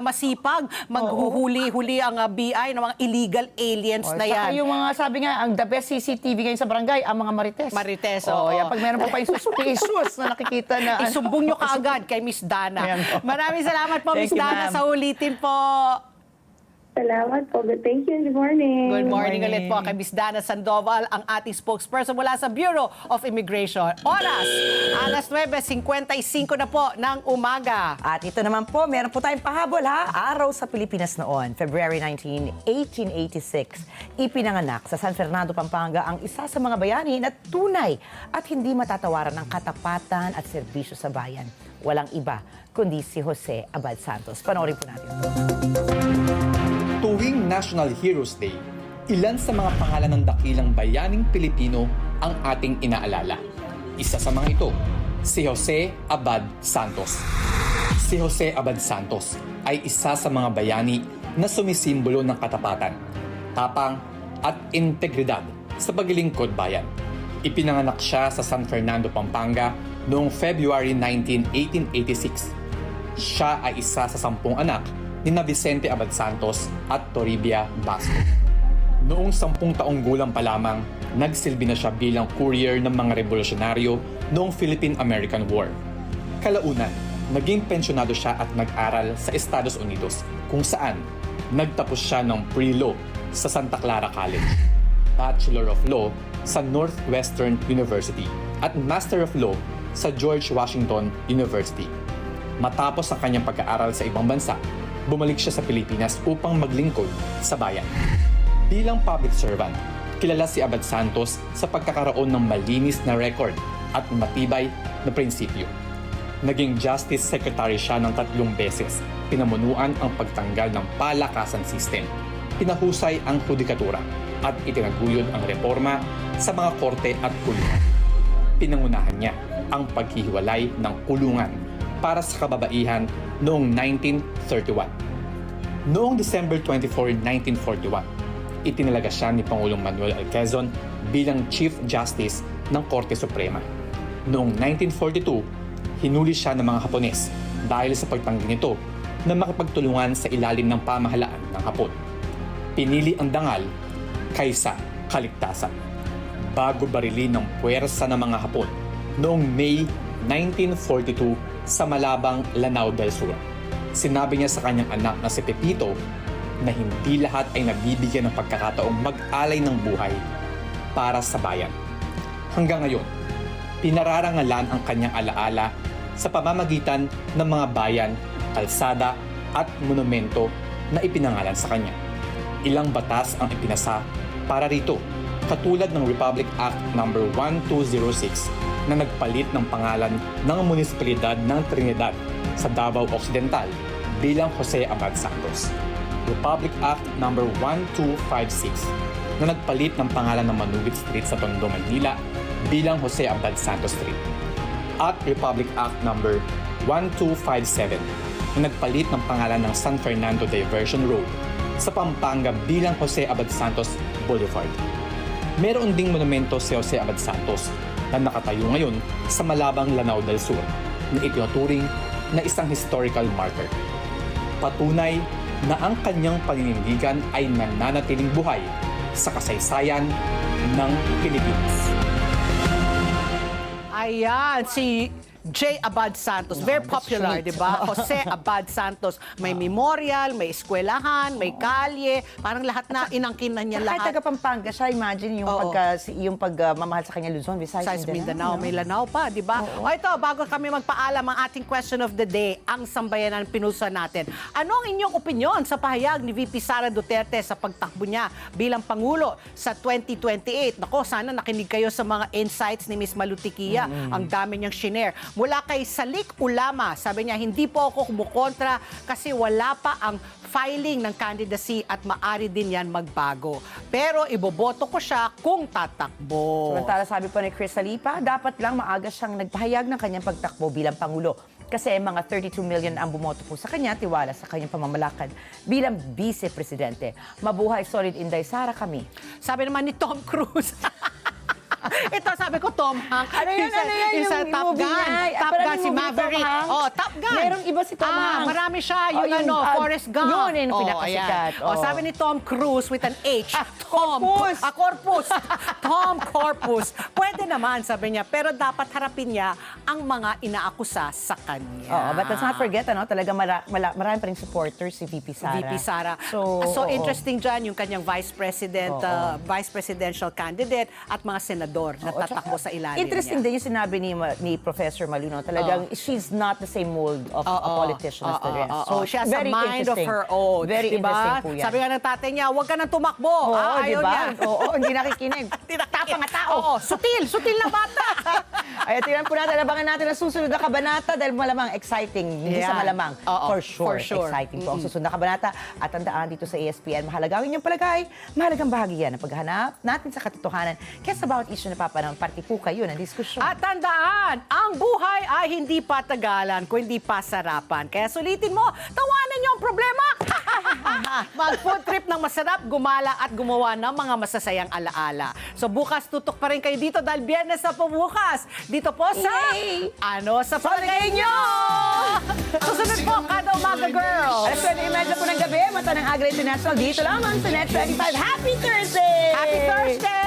masipag. Maghuhuli-huli ang BI ng mga illegal aliens na yan. Saka yung mga, sabi nga, ang the best CCTV ngayon sa barangay, ang mga marites. Marites, Oo, oo. yan, pag meron po kayong suspicious na nakikita na... Isumbong nyo kaagad kay Miss Dana. Ayan po. Maraming salamat po, Thank Miss you, Dana, ma'am. sa ulitin po. Salamat po. Thank you. Good morning. Good morning ulit po kay Miss Dana Sandoval, ang ating spokesperson mula sa Bureau of Immigration. Oras, alas 9:55 na po ng umaga. At ito naman po, meron po tayong pahabol ha. Araw sa Pilipinas noon, February 19, 1886. Ipinanganak sa San Fernando, Pampanga ang isa sa mga bayani na tunay at hindi matatawaran ng katapatan at serbisyo sa bayan. Walang iba kundi si Jose Abad Santos. Panoorin po natin ito. Tuwing National Heroes Day, ilan sa mga pangalan ng dakilang bayaning Pilipino ang ating inaalala. Isa sa mga ito, si Jose Abad Santos. Si Jose Abad Santos ay isa sa mga bayani na sumisimbolo ng katapatan, tapang at integridad sa paglilingkod bayan. Ipinanganak siya sa San Fernando, Pampanga noong February 19, 1886. Siya ay isa sa 10 anak ni na Vicente Abad Santos at Toribia Basco. Noong 10 taong gulang pa lamang, nagsilbi na siya bilang courier ng mga revolusyonaryo noong Philippine-American War. Kalaunan, naging pensyonado siya at nag-aral sa Estados Unidos, kung saan nagtapos siya ng pre-law sa Santa Clara College, Bachelor of Law sa Northwestern University at Master of Law sa George Washington University. Matapos ang kanyang pag-aaral sa ibang bansa, bumalik siya sa Pilipinas upang maglingkod sa bayan. Bilang public servant, kilala si Abad Santos sa pagkakaroon ng malinis na record at matibay na prinsipyo. Naging Justice Secretary siya ng 3 beses, pinamunuan ang pagtanggal ng palakasan system, pinahusay ang judikatura at itinaguyod ang reforma sa mga korte at kulungan. Pinangunahan niya ang paghihiwalay ng kulungan para sa kababaihan noong 1931. Noong December 24, 1941, itinalaga siya ni Pangulong Manuel L. Quezon bilang Chief Justice ng Korte Suprema. Noong 1942, hinuli siya ng mga Hapones dahil sa pagtanggi nito na makipagtulungan sa ilalim ng pamahalaan ng Hapon. Pinili ang dangal kaysa kaligtasan. Bago barilin ng puwersa ng mga Hapon noong May 1942 sa Malabang, Lanao del Sur. Sinabi niya sa kanyang anak na si Pepito na hindi lahat ay nabibigyan ng pagkakataong mag-alay ng buhay para sa bayan. Hanggang ngayon, pinararangalan ang kanyang alaala sa pamamagitan ng mga bayan, kalsada at monumento na ipinangalan sa kanya. Ilang batas ang ipinasa para rito, katulad ng Republic Act No. 1206 na nagpalit ng pangalan ng munisipalidad ng Trinidad sa Davao Occidental bilang Jose Abad Santos. Republic Act No. 1256 na nagpalit ng pangalan ng Manugit Street sa Tondo, Manila bilang Jose Abad Santos Street. At Republic Act No. 1257 na nagpalit ng pangalan ng San Fernando Diversion Road sa Pampanga bilang Jose Abad Santos Boulevard. Meron ding monumento si Jose Abad Santos na nakatayo ngayon sa Malabang, Lanao del Sur na itinuturing na isang historical marker. Patunay na ang kanyang paninindigan ay nananatiling buhay sa kasaysayan ng Pilipinas. Ayan, si J. Abad Santos. Very popular, di ba? Jose Abad Santos. May memorial, may eskwelahan, may kalye. Parang lahat na inangkinan niya Kahit lahat. taga Pampanga siya, imagine yung Oo. pagmamahal sa kanya Luzon, Visayas, Mindanao, may Lanao pa, di ba? O ito, bago kami magpaalam ang ating question of the day, ang sambayanan pinusa natin. Ano ang inyong opinyon sa pahayag ni VP Sara Duterte sa pagtakbo niya bilang Pangulo sa 2028? Nako, sana nakinig kayo sa mga insights ni Miss Malutikia. Ang dami niyang shinare. Mula kay Salik Ulama, sabi niya, hindi po ako kumukontra kasi wala pa ang filing ng candidacy at maari din yan magbago. Pero iboboto ko siya kung tatakbo. Samantala, sabi po ni Chris Salipa, dapat lang maaga siyang nagpahayag ng kanyang pagtakbo bilang Pangulo. Kasi mga 32 million ang bumoto po sa kanya, tiwala sa kanyang pamamalakad bilang Vice Presidente. Mabuhay, solid Inday Sara kami. Sabi naman ni Tom Cruise, Ito, sabi ko, Tom Hanks. Ano yun, Yung sa yung Top movie Gun. niya? Top Pero Gun, yung si movie ni Tom Maverick. Hanks? Oh, Top Gun. Merong iba si Tom Hanks. Marami siya. Yung Forrest Gump. Yun, yung pinakasikat. ayan. Sabi ni Tom Cruise with an H. Tom. Corpus. Corpus. Tom Corpus. Pwede naman, sabi niya. Pero dapat harapin niya ang mga inaakusa sa kanya. Oo, but let's not forget, talaga marami pa rin supporters si VP Sara. VP Sara. So, oo. Interesting dyan yung kanyang vice presidential candidate at mga senador na tatakbo sa ilalim Interesting niya. din yung sinabi ni Professor Malino. Talagang she's not the same mold of a politician as the rest. So, she has a mind of her own. Very diba? interesting po yan. Sabi nga ng tatay niya, huwag ka nang tumakbo. Oo, Ayaw diba? niya. Oo, hindi nakikinig. Tapang nga tao. Oo, sutil na bata. Ay, tingnan po natin, abangan natin ang susunod na kabanata dahil malamang exciting. Hindi sa Yan. malamang. Oo, For sure. Exciting po ang susunod na kabanata. At tandaan dito sa ESPN, mahalagang inyong palagay, mahalagang bahagi yan ang paghahanap natin sa katotohanan. Kaya sa bawat issue na papanahon, parte po kayo ng diskusyon. At tandaan, ang buhay ay hindi patagalan, kundi pasarapan. Kaya sulitin mo, tawanan niyo ang problema. Mag-food trip ng masarap, gumala at gumawa ng mga masasayang alaala. So bukas tutok pa rin kayo dito dahil Biyernes na po bukas. Dito po sa sa palagay nyo! Susunod po, Kada Umaga Girls! Alas 20:30 po ng gabi, mata ng Agra International, dito lamang sa Net 25. Happy Thursday! Happy Thursday!